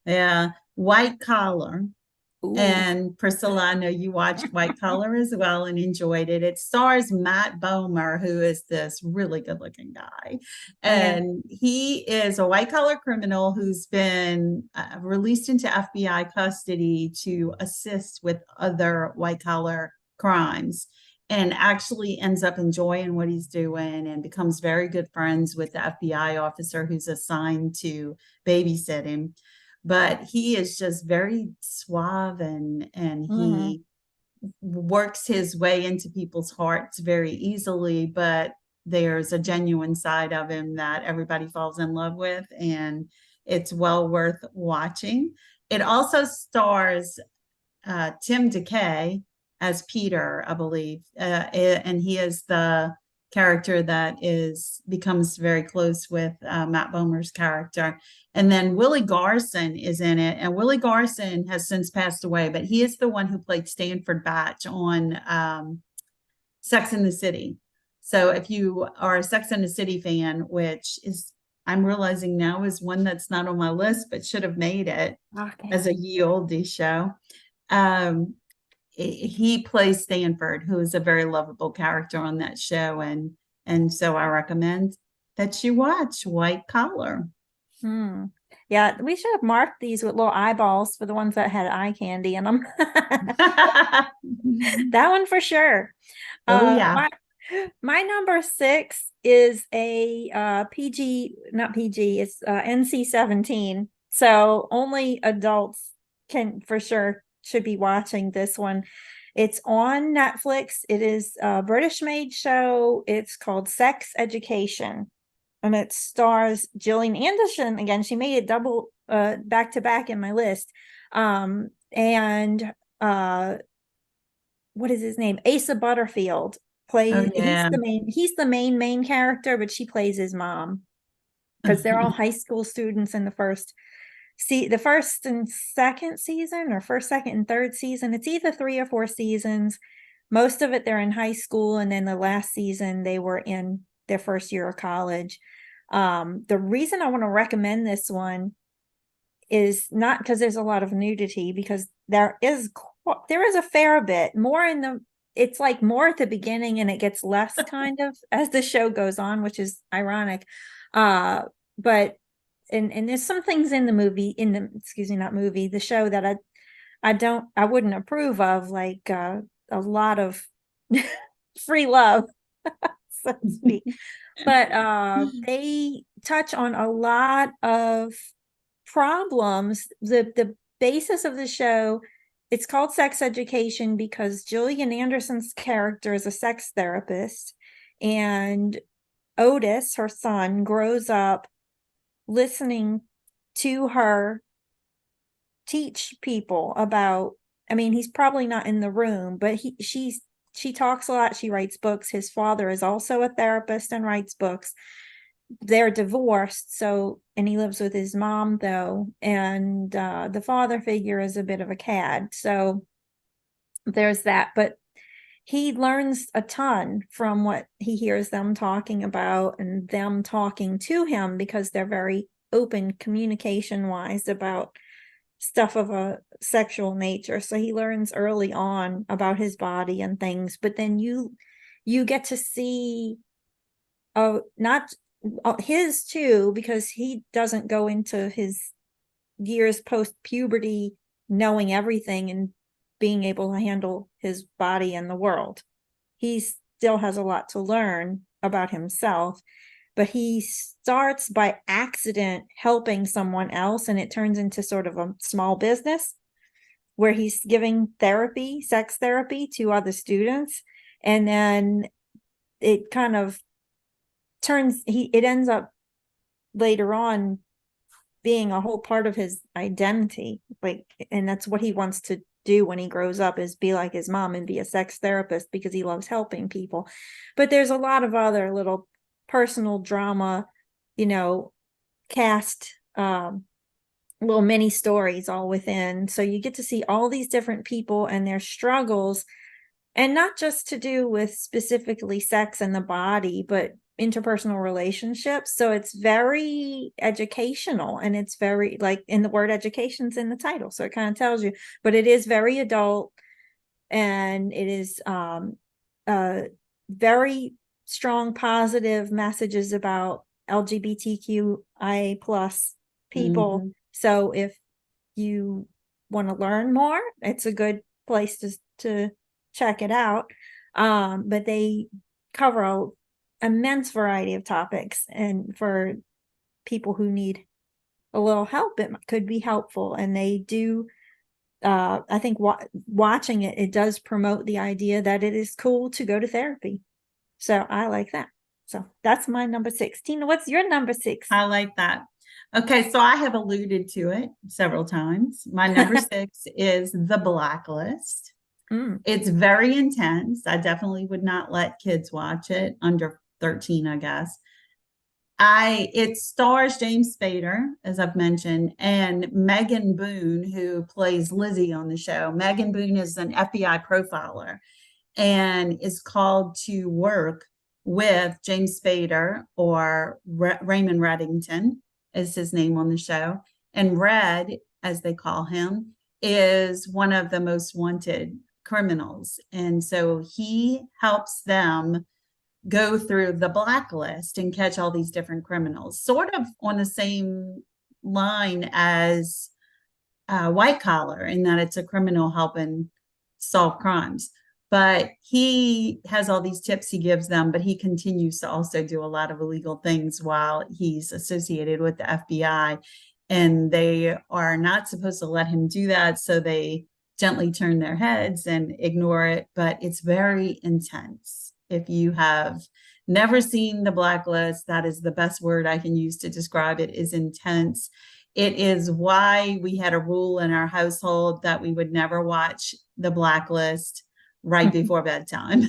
Yeah, White Collar. Ooh, And Priscilla, I know you watched White Collar as well and enjoyed it. It stars Matt Bomer, who is this really good looking guy. oh yeah. And he is a white collar criminal who's been released into FBI custody to assist with other white collar crimes, and actually ends up enjoying what he's doing and becomes very good friends with the FBI officer who's assigned to babysit him. but he is just very suave, and he works his way into people's hearts very easily, but there's a genuine side of him that everybody falls in love with, and it's well worth watching. It also stars Tim DeKay as Peter, I believe, and he is the character that becomes very close with Matt Bomer's character. And then Willie Garson is in it, and Willie Garson has since passed away, but he is the one who played Stanford Batch on Sex and the City. So if you are a Sex and the City fan, which is, I'm realizing now, is one that's not on my list, but should have made it as a ye olde show. He plays Stanford, who is a very lovable character on that show, and so I recommend that you watch White Collar. Yeah, we should have marked these with little eyeballs for the ones that had eye candy in them. That one for sure. Oh yeah. My number 6 is a PG, not PG, it's NC-17. So only adults can for sure should be watching this one. It's on Netflix. It is a British made show. It's called Sex Education. And it stars Gillian Anderson again. She made it double back to back in my list. And what is his name? Asa Butterfield plays. Yeah. He's the main character, but she plays his mom because they're all high school students in the first and second season, or first, second, and third season. It's either 3 or 4 seasons. Most of it they're in high school, and then the last season they were in their first year of college. The reason I want to recommend this one is not because there's a lot of nudity, because there is a fair bit more it's like more at the beginning, and it gets less kind of as the show goes on, which is ironic. But and there's some things in the show that I wouldn't approve of, like a lot of free love, so to speak. But they touch on a lot of problems. The basis of the show, it's called Sex Education because Gillian Anderson's character is a sex therapist, and Otis, her son, grows up listening to her teach people about, I mean, he's probably not in the room, but she talks a lot. She writes books. His father is also a therapist and writes books. They're divorced, and he lives with his mom though, and the father figure is a bit of a cad, so there's that. But he learns a ton from what he hears them talking about and them talking to him, because they're very open communication wise about stuff of a sexual nature. So he learns early on about his body and things, but then you get to see not his too, because he doesn't go into his years post puberty knowing everything and being able to handle his body and the world. He still has a lot to learn about himself, but he starts by accident helping someone else, and it turns into sort of a small business where he's giving therapy, sex therapy, to other students. And then it kind of it ends up later on being a whole part of his identity, and that's what he wants to do when he grows up, is be like his mom and be a sex therapist, because he loves helping people. But there's a lot of other little personal drama, cast little mini stories all within, so you get to see all these different people and their struggles, and not just to do with specifically sex and the body, but interpersonal relationships. So it's very educational, and it's very, like, in the word education's in the title, so it kind of tells you, but it is very adult, and it is very strong positive messages about LGBTQIA plus people. So if you want to learn more, it's a good place to check it out. But they cover an immense variety of topics, and for people who need a little help, it could be helpful. And they do, I think watching it, it does promote the idea that it is cool to go to therapy. So I like that. So that's my number 6. Tina, what's your number 6? I like that. Okay, so I have alluded to it several times. My number 6 is The Blacklist. Mm. It's very intense. I definitely would not let kids watch it under 13, I guess. It stars James Spader, as I've mentioned, and Megan Boone, who plays Lizzie on the show. Megan Boone is an FBI profiler and is called to work with James Spader, or Raymond Reddington is his name on the show. And Red, as they call him, is one of the most wanted criminals. And so he helps them go through the blacklist and catch all these different criminals, sort of on the same line as White Collar, in that it's a criminal helping solve crimes. But he has all these tips he gives them, but he continues to also do a lot of illegal things while he's associated with the FBI. And they are not supposed to let him do that. So they gently turn their heads and ignore it. But it's very intense. If you have never seen The Blacklist, that is the best word I can use to describe it, is intense. It is why we had a rule in our household that we would never watch The Blacklist right before bedtime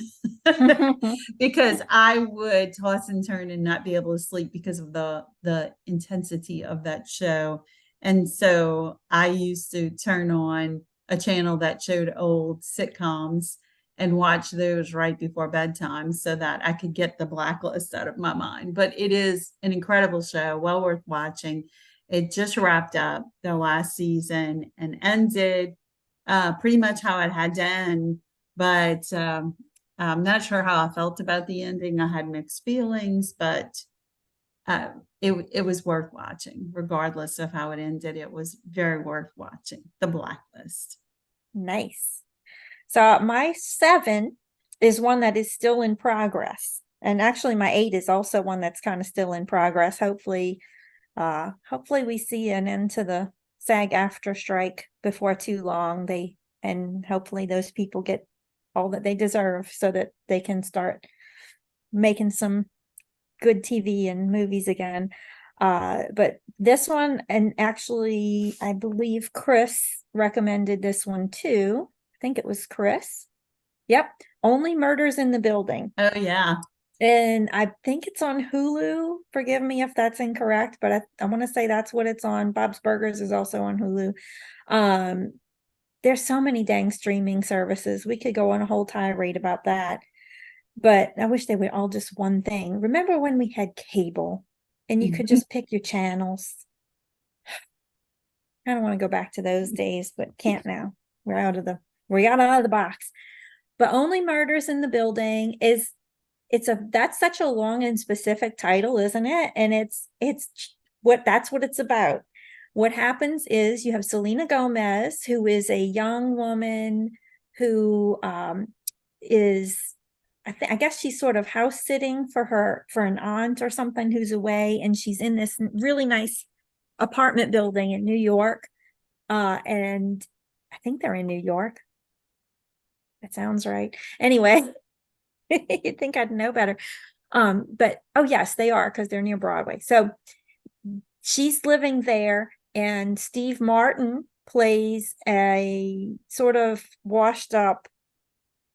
because I would toss and turn and not be able to sleep because of the intensity of that show. And so I used to turn on a channel that showed old sitcoms and watch those right before bedtime so that I could get The Blacklist out of my mind. But it is an incredible show, well worth watching. It just wrapped up the last season and ended pretty much how it had to end. But I'm not sure how I felt about the ending. I had mixed feelings, but it was worth watching, regardless of how it ended. It was very worth watching. The Blacklist. Nice. So my 7 is one that is still in progress. And actually my 8 is also one that's kind of still in progress. Hopefully we see an end to the SAG-AFTRA strike before too long. And hopefully those people get all that they deserve so that they can start making some good TV and movies again. But this one, and actually I believe Chris recommended this one too. I think it was Chris. Yep. Only Murders in the Building. Oh, yeah. And I think it's on Hulu. Forgive me if that's incorrect, but I want to say that's what it's on. Bob's Burgers is also on Hulu. There's so many dang streaming services. We could go on a whole tirade about that. But I wish they were all just one thing. Remember when we had cable and you could just pick your channels? I don't want to go back to those days, but can't now. We got out of the box. But Only Murders in the Building that's such a long and specific title, isn't it? And that's what it's about. What happens is you have Selena Gomez, who is a young woman who is, I guess she's sort of house sitting for an aunt or something who's away, and she's in this really nice apartment building in New York. And I think they're in New York. That sounds right. Anyway, you'd think I'd know better. But oh yes, they are, because they're near Broadway. So she's living there, and Steve Martin plays a sort of washed up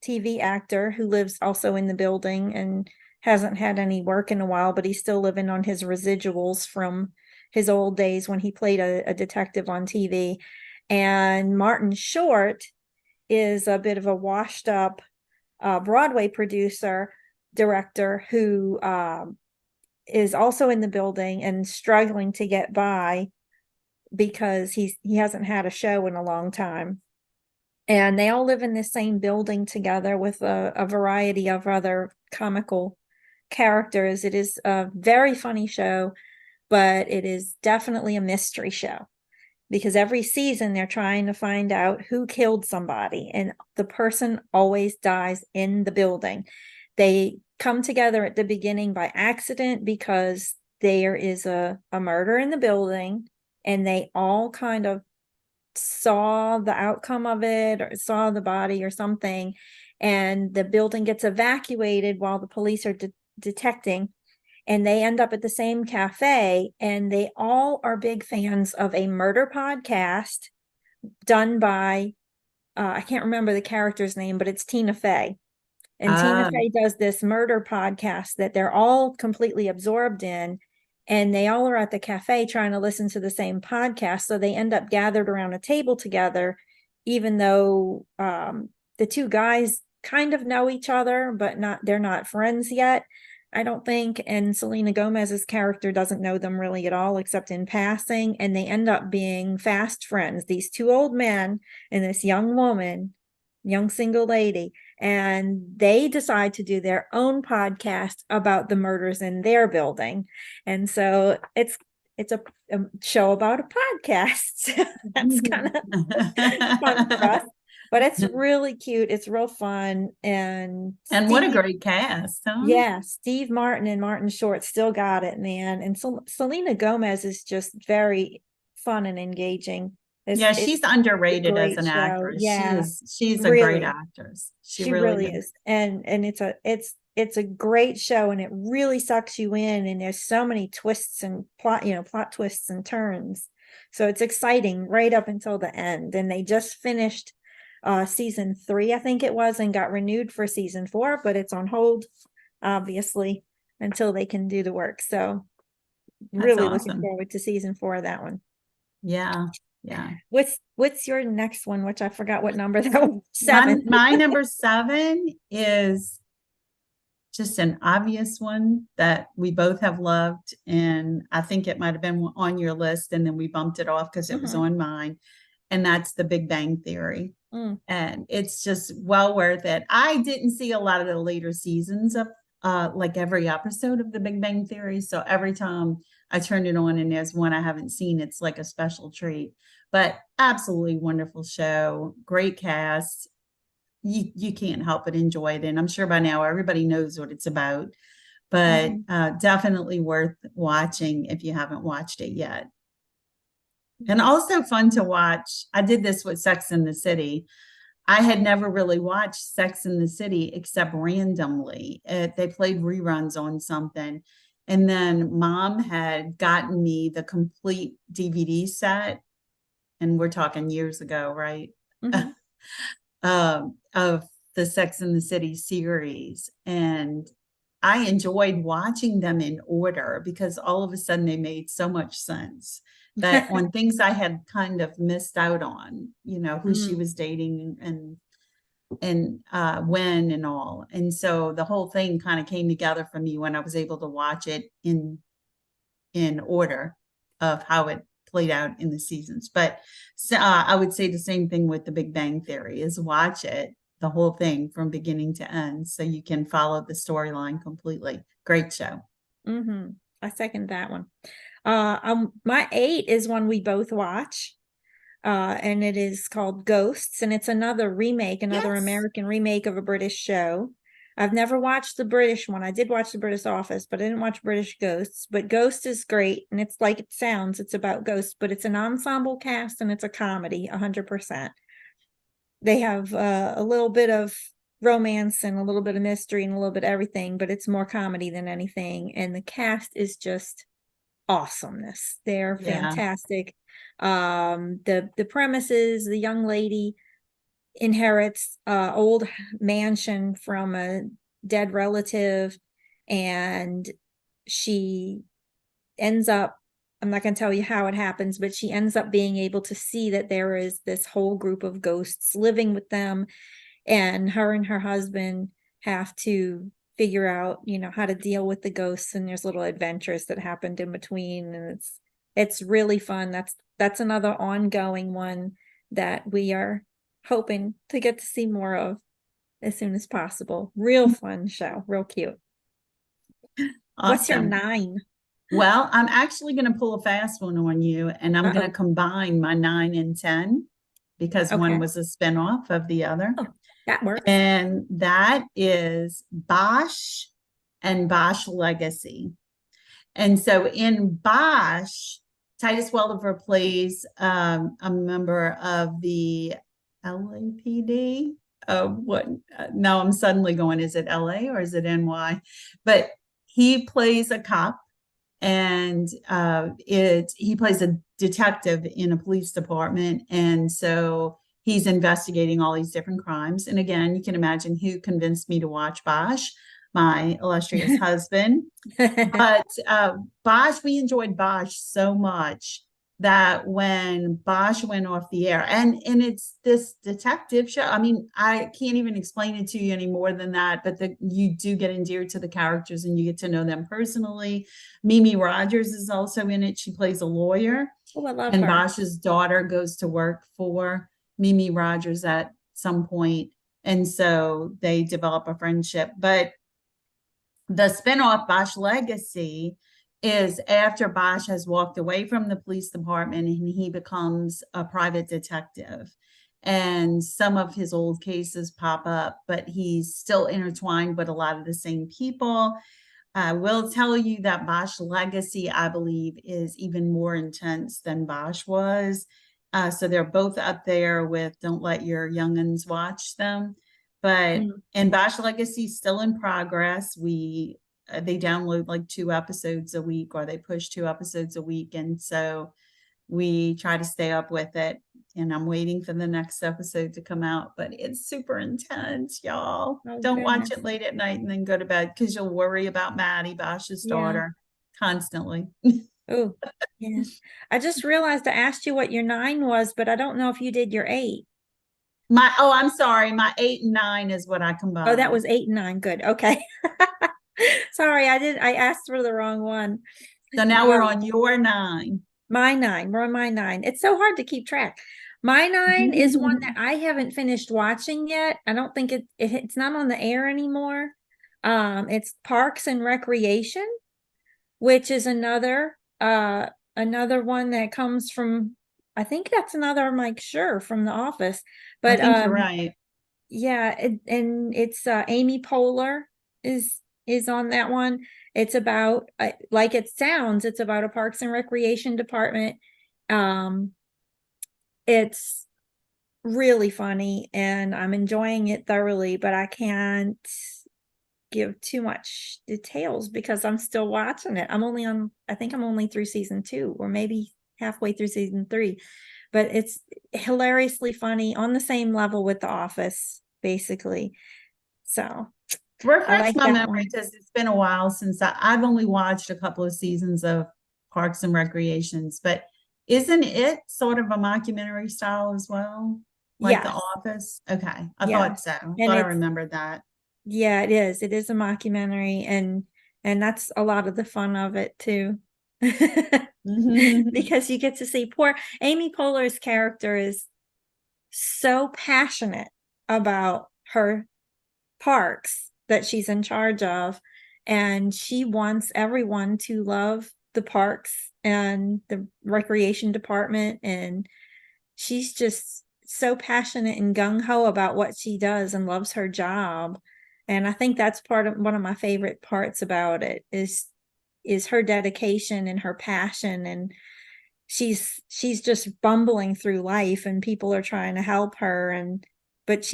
TV actor who lives also in the building and hasn't had any work in a while, but he's still living on his residuals from his old days when he played a detective on TV. And Martin Short is a bit of a washed up Broadway director who is also in the building and struggling to get by because he hasn't had a show in a long time. And they all live in the same building together with a variety of other comical characters. It is a very funny show, but it is definitely a mystery show, because every season they're trying to find out who killed somebody, and the person always dies in the building. They come together at the beginning by accident because there is a murder in the building, and they all kind of saw the outcome of it or saw the body or something, and the building gets evacuated while the police are detecting, and they end up at the same cafe, and they all are big fans of a murder podcast done by I can't remember the character's name, but it's Tina Fey. And Tina Fey does this murder podcast that they're all completely absorbed in. And they all are at the cafe trying to listen to the same podcast. So they end up gathered around a table together, even though the two guys kind of know each other, but they're not friends yet, I don't think. And Selena Gomez's character doesn't know them really at all, except in passing. And they end up being fast friends, these two old men and this young woman, young single lady. And they decide to do their own podcast about the murders in their building. And so it's a show about a podcast. That's kind of fun for us. But it's really cute. It's real fun. And what a great cast, huh? Yeah, Steve Martin and Martin Short still got it, man. And Selena Gomez is just very fun and engaging. She's underrated as an show. actress. Yeah, she's really. a great actress. She really is. And it's a great show, and it really sucks you in, and there's so many twists and plot twists and turns. So it's exciting right up until the end. And they just finished season 3, I think it was, and got renewed for season 4, but it's on hold, obviously, until they can do the work. So really looking forward to season 4 of that one. Yeah. What's your next one, which I forgot what number that was? 7. My number 7 is just an obvious one that we both have loved, and I think it might have been on your list, and then we bumped it off because it was on mine, and that's The Big Bang Theory. And it's just well worth it. I didn't see a lot of the later seasons of like every episode of The Big Bang Theory, so every time I turn it on and there's one I haven't seen, it's like a special treat. But absolutely wonderful show, great cast. You can't help but enjoy it, and I'm sure by now everybody knows what it's about, but definitely worth watching if you haven't watched it yet. And also fun to watch. I did this with Sex and the City. I had never really watched Sex and the City except randomly. They played reruns on something. And then Mom had gotten me the complete DVD set. And we're talking years ago, right? Of the Sex and the City series. And I enjoyed watching them in order because all of a sudden they made so much sense. That on things I had kind of missed out on, who she was dating and when and all. And so the whole thing kind of came together for me when I was able to watch it in order of how it played out in the seasons. But I would say the same thing with The Big Bang Theory, is watch it, the whole thing from beginning to end, so you can follow the storyline completely. Great show. I second that one. My 8 is one we both watch, and it is called Ghosts, and it's another American remake of a British show. I've never watched the British one. I did watch The British Office, but I didn't watch British Ghosts. But Ghost is great, and it's like it sounds. It's about ghosts, but it's an ensemble cast, and it's a comedy, 100%. They have a little bit of romance and a little bit of mystery and a little bit of everything, but it's more comedy than anything. And the cast is just awesomeness. They're fantastic. The premise is the young lady inherits an old mansion from a dead relative, and she ends up, I'm not going to tell you how it happens, but she ends up being able to see that there is this whole group of ghosts living with them, and her husband have to figure out, how to deal with the ghosts, and there's little adventures that happened in between, and it's really fun. That's another ongoing one that we are hoping to get to see more of as soon as possible. Real fun show, real cute. Awesome. What's your 9? Well, I'm actually going to pull a fast one on you, and I'm going to combine my 9 and 10 because one was a spinoff of the other. Oh, that works. And that is Bosch and Bosch Legacy. And so in Bosch, Titus Welliver plays a member of the LAPD. What? Now I'm suddenly going, is it LA or is it NY? But he plays a cop, and he plays a detective in a police department, and so he's investigating all these different crimes. And again, you can imagine who convinced me to watch Bosch, my illustrious husband. But Bosch, we enjoyed Bosch so much that when Bosch went off the air, and it's this detective show. I mean, I can't even explain it to you any more than that, but you do get endeared to the characters and you get to know them personally. Mimi Rogers is also in it. She plays a lawyer. Oh, I love And her. Bosch's daughter goes to work for Mimi Rogers at some point, and so they develop a friendship. But the spinoff Bosch Legacy is after Bosch has walked away from the police department and he becomes a private detective. And some of his old cases pop up, but he's still intertwined with a lot of the same people. I will tell you that Bosch Legacy, I believe, is even more intense than Bosch was. So they're both up there with Don't Let Your Young'uns Watch Them. But and Bosch Legacy is still in progress. They download like 2 episodes a week, or they push 2 episodes a week, and so we try to stay up with it. And I'm waiting for the next episode to come out, but it's super intense, y'all. Oh, Don't watch goodness. it late at night and then go to bed, because you'll worry about Maddie, Bosch's Yeah. daughter, constantly. Oh, yeah. I just realized I asked you what your 9 was, but I don't know if you did your 8. I'm sorry. My 8 and 9 is what I combined. Oh, that was 8 and 9. Good. Okay. Sorry, I asked for the wrong one. So now we're on your 9. My 9. We're on my 9. It's so hard to keep track. My 9 is one that I haven't finished watching yet. I don't think it's not on the air anymore. It's Parks and Recreation, which is another one that comes from, I think that's another Mike Schur from The Office. But I think you're right. yeah, and it's Amy Poehler is on that one. It's about, like it sounds, it's about a Parks and Recreation department. It's really funny and I'm enjoying it thoroughly, but I can't give too much details because I'm still watching it. I think I'm only through season 2 or maybe halfway through season 3, but it's hilariously funny, on the same level with The Office, basically. So I Refresh like my that memory, one. because it's been a while since I've only watched a couple of seasons of Parks and Recreations, but isn't it sort of a mockumentary style as well? Like The Yes. Office? Okay. I Yeah. thought so. I And thought I it's, remembered that. yeah, it is. It is a mockumentary, and that's a lot of the fun of it too. Because you get to see poor Amy Poehler's character is so passionate about her parks that she's in charge of, and she wants everyone to love the parks and the recreation department, and she's just so passionate and gung-ho about what she does and loves her job. And I think that's one of my favorite parts about it is her dedication and her passion, and she's just bumbling through life and people are trying to help her, but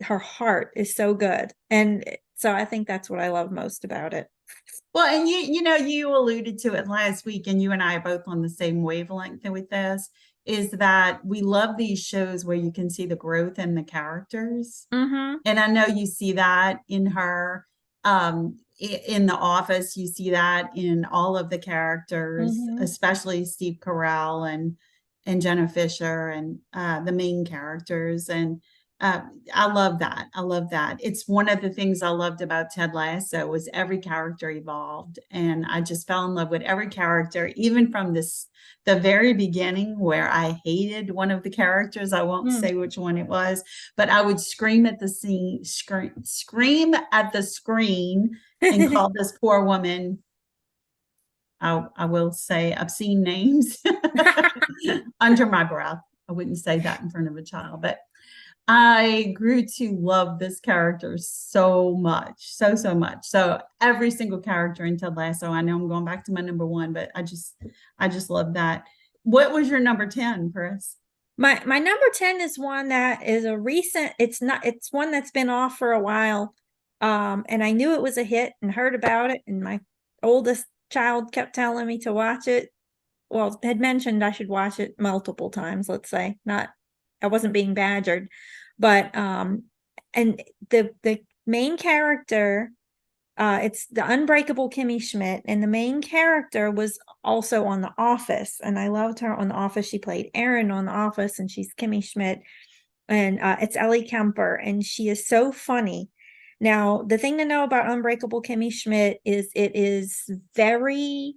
her heart is so good. And so I think that's what I love most about it. Well, and you alluded to it last week, and you and I are both on the same wavelength with this, is that we love these shows where you can see the growth in the characters. Mm-hmm. And I know you see that in her, in The Office. You see that in all of the characters, especially Steve Carell and Jenna Fisher, and the main characters. And I love that. I love that. It's one of the things I loved about Ted Lasso was every character evolved, and I just fell in love with every character, even from the very beginning, where I hated one of the characters. I won't say which one it was, but I would scream at the screen and call this poor woman, I will say obscene names under my breath. I wouldn't say that in front of a child, but I grew to love this character so much, so much. So every single character in Ted Lasso, I know I'm going back to my number 1, but I just love that. What was your number 10, Chris? My number 10 is one that is a recent, it's one that's been off for a while. And I knew it was a hit and heard about it, and my oldest child kept telling me to watch it. Well, had mentioned I should watch it multiple times, let's say. Not I wasn't being badgered. But and the main character, it's the Unbreakable Kimmy Schmidt, and the main character was also on The Office, and I loved her on The Office. She played Erin on The Office, and she's Kimmy Schmidt, and it's Ellie Kemper, and she is so funny. Now, the thing to know about Unbreakable Kimmy Schmidt is it's very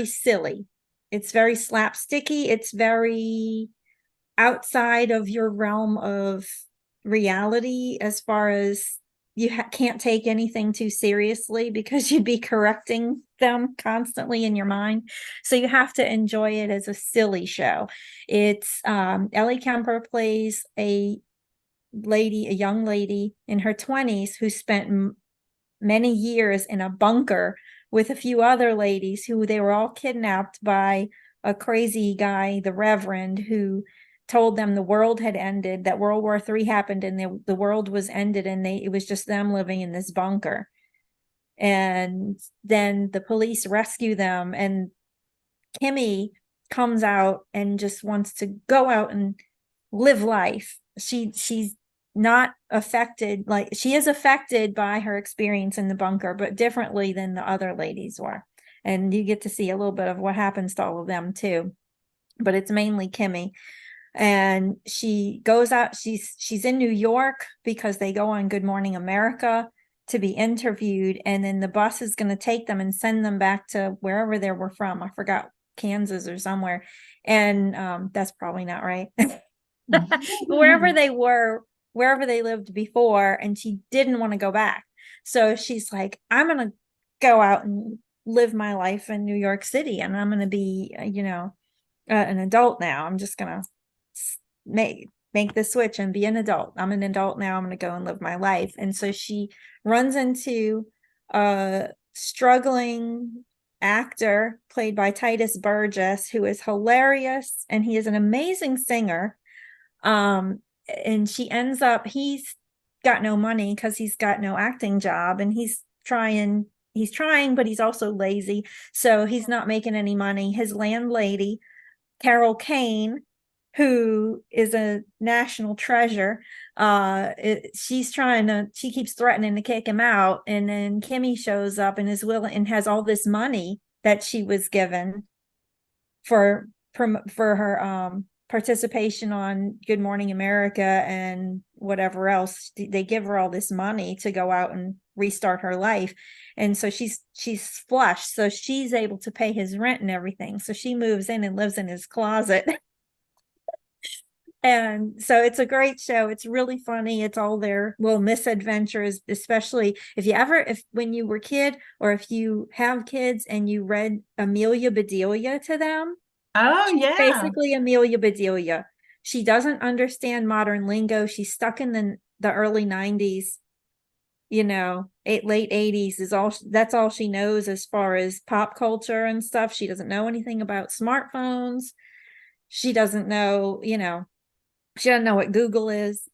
silly. It's very slapsticky. It's very outside of your realm of reality, as far as you can't take anything too seriously because you'd be correcting them constantly in your mind. So you have to enjoy it as a silly show. It's Ellie Kemper plays a young lady in her 20s who spent many years in a bunker with a few other ladies who they were all kidnapped by a crazy guy, the Reverend, who told them the world had ended, that World War III happened, and the world was ended, and it was just them living in this bunker. And then the police rescue them, and Kimmy comes out and just wants to go out and live life. She's not affected, like she is affected by her experience in the bunker, but differently than the other ladies were. And you get to see a little bit of what happens to all of them too. But it's mainly Kimmy. And she goes out, she's in New York because they go on Good Morning America to be interviewed, and then the bus is going to take them and send them back to wherever they were from. I forgot, Kansas or somewhere. And that's probably not right. Wherever they were, wherever they lived before, and she didn't want to go back. So she's like, I'm going to go out and live my life in New York City, and I'm going to be, an adult now. I'm just going to make the switch and be an adult. I'm an adult now. I'm going to go and live my life. And so she runs into a struggling actor played by Titus Burgess, who is hilarious, and he is an amazing singer. And she ends up, he's got no money because he's got no acting job, and he's trying, but he's also lazy. So he's not making any money. His landlady, Carol Kane, who is a national treasure, she keeps threatening to kick him out. And then Kimmy shows up and is willing and has all this money that she was given for her participation on Good Morning America and whatever else. They give her all this money to go out and restart her life. And so she's flush, so she's able to pay his rent and everything. So she moves in and lives in his closet. And so it's a great show. It's really funny. It's all their little misadventures, especially if when you were a kid, or if you have kids and you read Amelia Bedelia to them. Oh, yeah. Basically Amelia Bedelia. She doesn't understand modern lingo. She's stuck in the early 90s, late 80s that's all she knows as far as pop culture and stuff. She doesn't know anything about smartphones. She doesn't know, she doesn't know what Google is,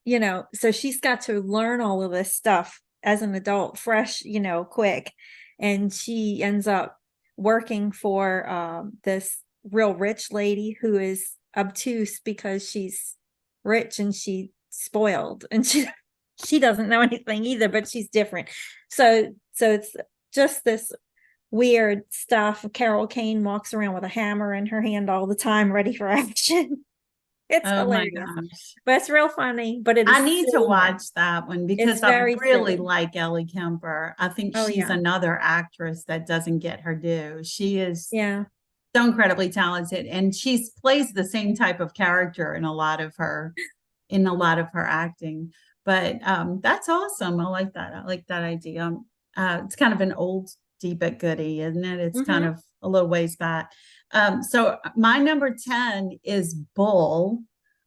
so she's got to learn all of this stuff as an adult, fresh, quick. And she ends up working for this real rich lady who is obtuse because she's rich and she's spoiled, and she doesn't know anything either, but she's different. So it's just this weird stuff. Carol Kane walks around with a hammer in her hand all the time, ready for action. It's hilarious, but it's real funny. But I need to watch that one because I really like Ellie Kemper. I think she's another actress that doesn't get her due. She is so incredibly talented, and she plays the same type of character in a lot of her acting. But that's awesome. I like that. I like that idea. It's kind of an old but goodie, isn't it? It's kind of a little ways back. So my number 10 is Bull,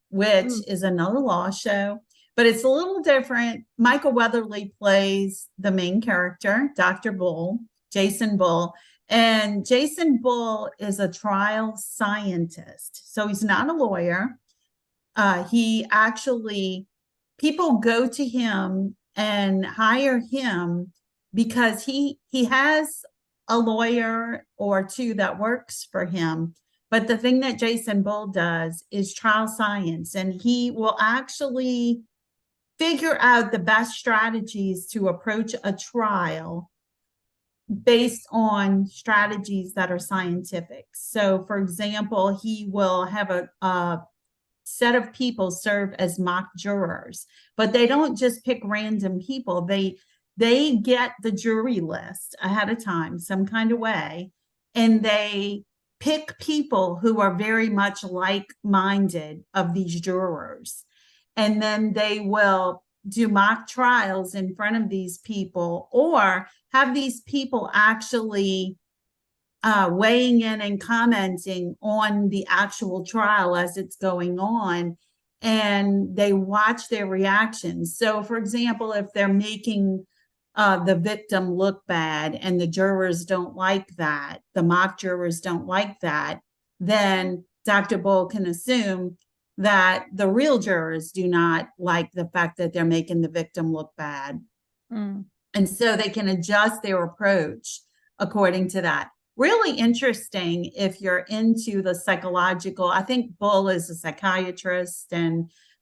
which is another law show, but it's a little different. Michael Weatherly plays the main character, Dr. Bull, Jason Bull, And Jason Bull is a trial scientist. So he's not a lawyer. He actually, people go to him and hire him because he has a lawyer or two that works for him. But the thing that Jason Bull does is trial science, and he will actually figure out the best strategies to approach a trial based on strategies that are scientific. So, for example, he will have a set of people serve as mock jurors, but they don't just pick random people. They get the jury list ahead of time, some kind of way, and they pick people who are very much like-minded of these jurors. And then they will do mock trials in front of these people, or have these people actually weighing in and commenting on the actual trial as it's going on, and they watch their reactions. So, for example, if they're making the victim look bad and the jurors don't like that, the mock jurors don't like that, then Dr. Bull can assume that the real jurors do not like the fact that they're making the victim look bad. And so they can adjust their approach according to that. Really interesting if you're into the psychological. I think Bull is a psychiatrist,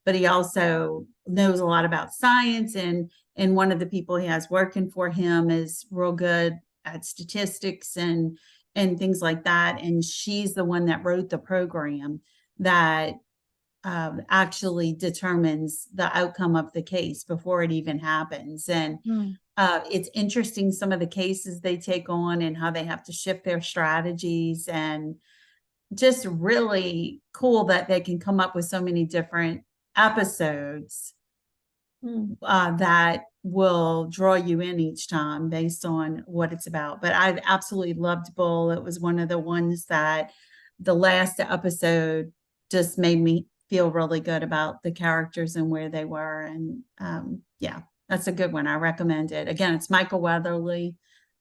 but he also knows a lot about science, and one of the people he has working for him is real good at statistics and things like that. And she's the one that wrote the program that actually determines the outcome of the case before it even happens. And it's interesting, some of the cases they take on and how they have to shift their strategies, and just really cool that they can come up with so many different episodes that will draw you in each time based on what it's about. But I absolutely loved Bull. It was one of the ones that the last episode just made me feel really good about the characters and where they were. And yeah, that's a good one. I recommend it. Again, it's Michael Weatherly.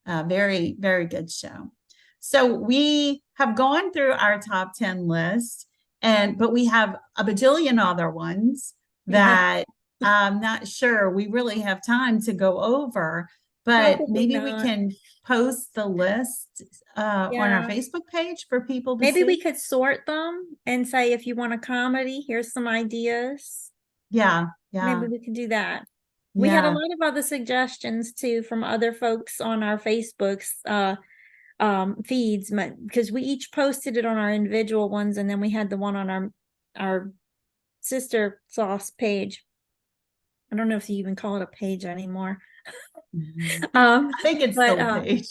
Very, very good show. So we have gone through our top 10 list, but we have a bajillion other ones that I'm not sure we really have time to go over, but Probably maybe not. we can post the list on our Facebook page for people to maybe see. we could sort them and say, if you want a comedy, here's some ideas. Yeah. Maybe we could do that. We had a lot of other suggestions too from other folks on our Facebook's feeds, because we each posted it on our individual ones, and then we had the one on our sister sauce page. I don't know if you even call it a page anymore. I think it's still a page.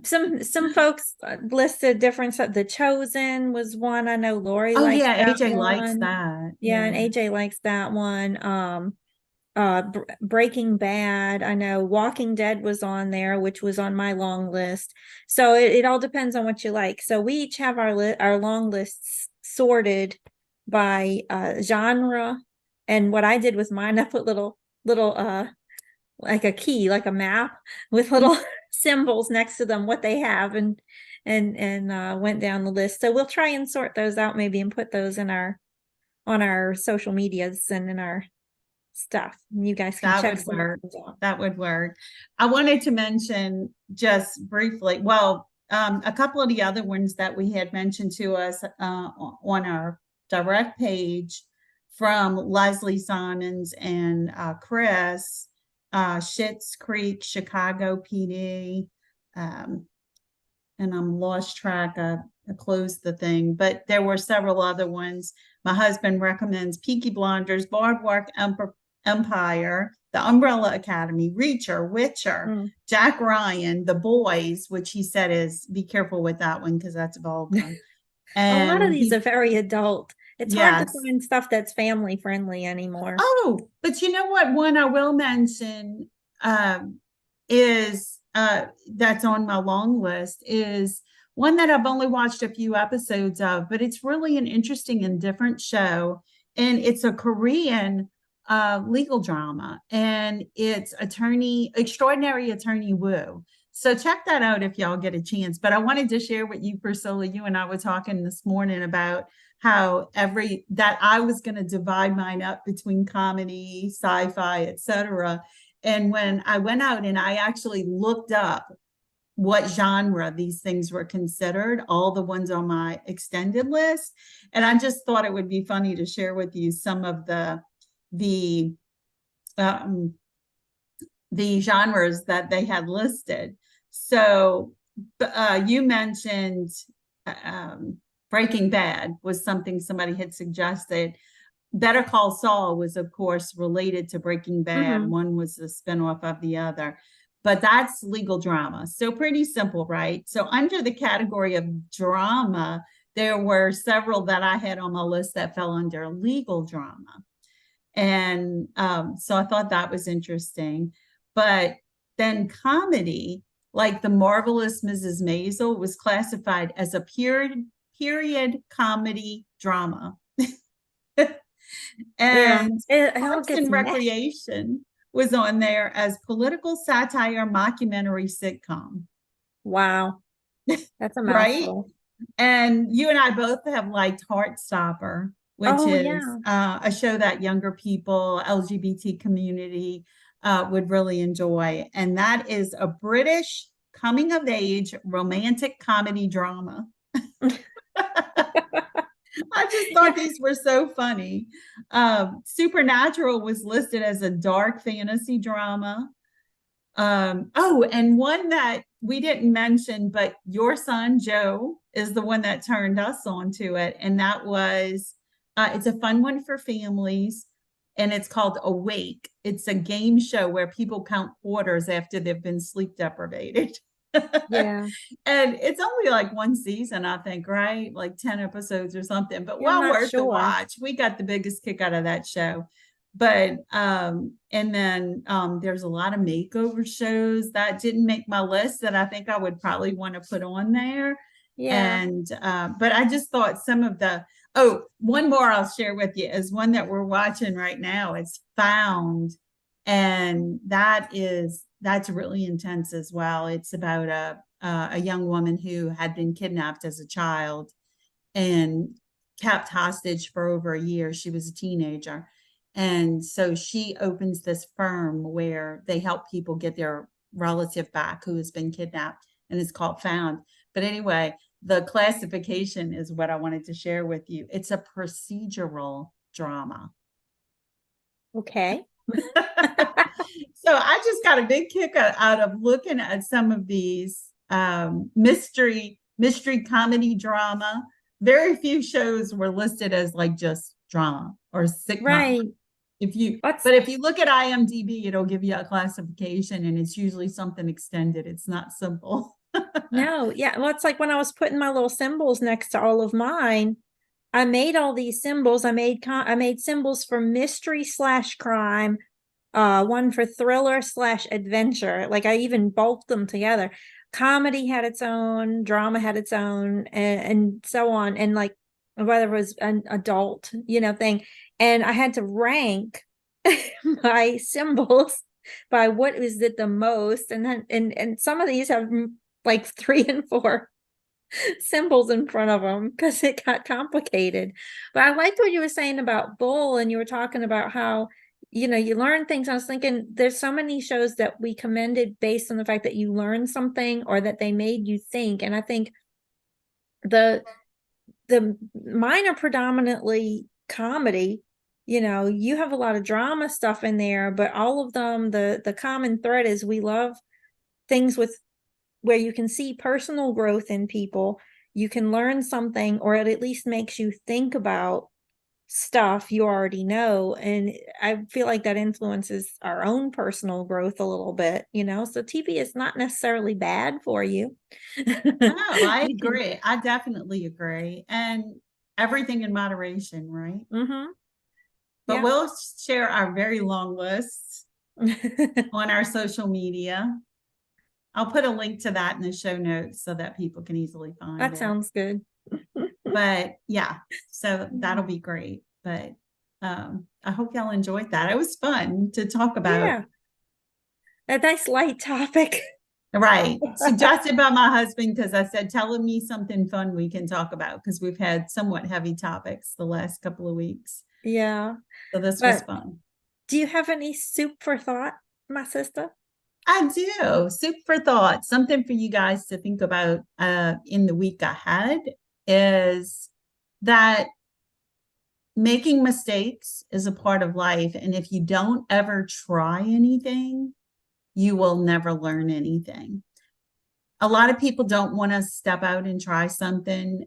Some folks listed different. The Chosen was one. I know Lori. Oh yeah, AJ likes that. Yeah, and AJ likes that one. Breaking Bad. I know Walking Dead was on there, which was on my long list. So it all depends on what you like. So we each have our long lists sorted by genre. And what I did with mine, I put little like a key, like a map with little symbols next to them, what they have, and went down the list. So we'll try and sort those out maybe and put those in on our social medias and in our stuff. You guys can check some of those out. That would work. I wanted to mention just briefly, well, a couple of the other ones that we had mentioned to us on our direct page from Leslie Simons and Chris, Schitt's Creek, Chicago PD, and I'm lost track. I closed the thing, but there were several other ones. My husband recommends Peaky Blinders, Boardwalk Empire, The Umbrella Academy, Reacher, Witcher, Jack Ryan, The Boys, which he said is, be careful with that one because that's vulgar. And a lot of these are very adult. It's hard to find stuff that's family friendly anymore. Oh, but you know what? One I will mention is that's on my long list is one that I've only watched a few episodes of, but it's really an interesting and different show. And it's a Korean legal drama, and it's Extraordinary Attorney Woo. So check that out if y'all get a chance. But I wanted to share with you, Priscilla, you and I were talking this morning about how that I was going to divide mine up between comedy, sci-fi, etc. And when I went out and I actually looked up what genre these things were considered, all the ones on my extended list, and I just thought it would be funny to share with you some of the um, the genres that they had listed. So you mentioned Breaking Bad was something somebody had suggested. Better Call Saul was, of course, related to Breaking Bad. Mm-hmm. One was a spinoff of the other, but that's legal drama. So pretty simple, right? So under the category of drama, there were several that I had on my list that fell under legal drama. And so I thought that was interesting. But then comedy, like The Marvelous Mrs. Maisel, was classified as a period comedy drama. Yeah, And it all Parks gets and messy. Recreation was on there as political satire mockumentary sitcom, Wow, that's a right? mouthful. And you and I both have liked Heartstopper, which Oh is yeah, a show that younger people, LGBT community would really enjoy. And that is a British coming of age romantic comedy drama. I just thought yeah, these were so funny. Supernatural was listed as a dark fantasy drama. Oh, and one that we didn't mention, but your son Joe is the one that turned us onto it, and that was it's a fun one for families, and it's called Awake. It's a game show where people count quarters after they've been sleep deprivated. yeah. And it's only like one season, I think, right? Like 10 episodes or something, but Yeah, I'm well not worth the sure. watch. We got the biggest kick out of that show. But and then there's a lot of makeover shows that didn't make my list that I think I would probably want to put on there. Yeah. And but I just thought some of the one more I'll share with you is one that we're watching right now. It's Found, and that's really intense as well. It's about a young woman who had been kidnapped as a child and kept hostage for over a year. She was a teenager. And so she opens this firm where they help people get their relative back who has been kidnapped, and it's called Found. But anyway, the classification is what I wanted to share with you. It's a procedural drama. Okay. So I just got a big kick out of looking at some of these mystery comedy drama. Very few shows were listed as like just drama or sitcom. Right. What's But if you look at IMDb, it'll give you a classification, and it's usually something extended. It's not simple. no, yeah. Well, it's like when I was putting my little symbols next to all of mine, I made all these symbols. I made symbols for mystery slash crime, one for thriller slash adventure. Like I even bulked them together. Comedy had its own, drama had its own, and so on. And like whether it was an adult, thing. And I had to rank my symbols by what is it the most. And then and some of these have like 3 and 4 symbols in front of them because it got complicated. But I liked what you were saying about Bull, and you were talking about how, you learn things. I was thinking there's so many shows that we commended based on the fact that you learned something or that they made you think. And I think the mine are predominantly comedy. You have a lot of drama stuff in there, but all of them, the common thread is we love things with where you can see personal growth in people. You can learn something, or it at least makes you think about stuff you already know. And I feel like that influences our own personal growth a little bit, so TV is not necessarily bad for you. No, I You can, agree. I definitely agree. And everything in moderation, right? mm-hmm, But yeah. we'll share our very long list on our social media. I'll put a link to that in the show notes so that people can easily find That it. sounds good. But yeah, so that'll be great. But I hope y'all enjoyed that. It was fun to talk about. Yeah, a nice light topic. Right. Suggested by my husband because I said, tell me something fun we can talk about because we've had somewhat heavy topics the last couple of weeks. Yeah. So this was But fun. do you have any soup for thought, my sister? I do. Soup for thought. Something for you guys to think about in the week ahead is that making mistakes is a part of life. And if you don't ever try anything, you will never learn anything. A lot of people don't want to step out and try something.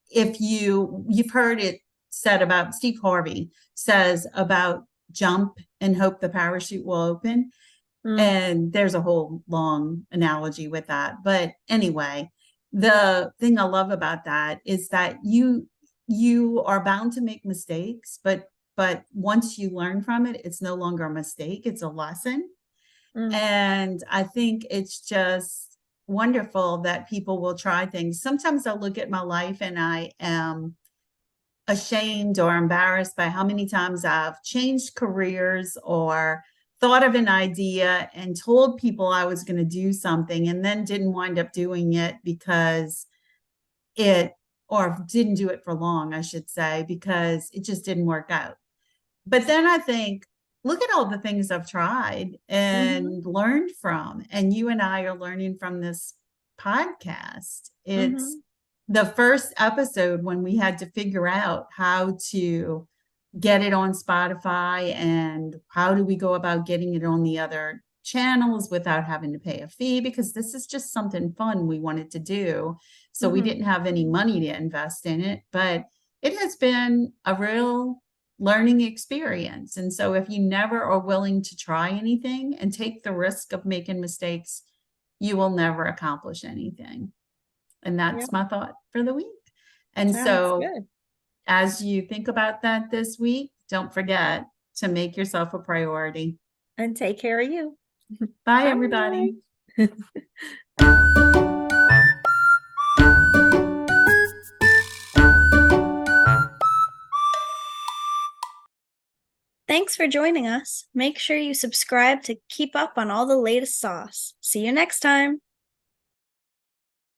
If you've heard it said about Steve Harvey says about jump and hope the parachute will open. And there's a whole long analogy with that. But anyway, the thing I love about that is that you are bound to make mistakes, but once you learn from it, it's no longer a mistake, it's a lesson. And I think it's just wonderful that people will try things. Sometimes I look at my life and I am ashamed or embarrassed by how many times I've changed careers or thought of an idea and told people I was going to do something and then didn't wind up doing it because or didn't do it for long, I should say, because it just didn't work out. But then I think, look at all the things I've tried and learned from. And you and I are learning from this podcast. It's the first episode when we had to figure out how to get it on Spotify and how do we go about getting it on the other channels without having to pay a fee, because this is just something fun we wanted to do. So we didn't have any money to invest in it, but it has been a real learning experience. And so if you never are willing to try anything and take the risk of making mistakes, you will never accomplish anything. And that's my thought for the week. And so as you think about that this week, don't forget to make yourself a priority. And take care of you. Bye, everybody. Thanks for joining us. Make sure you subscribe to keep up on all the latest sauce. See you next time.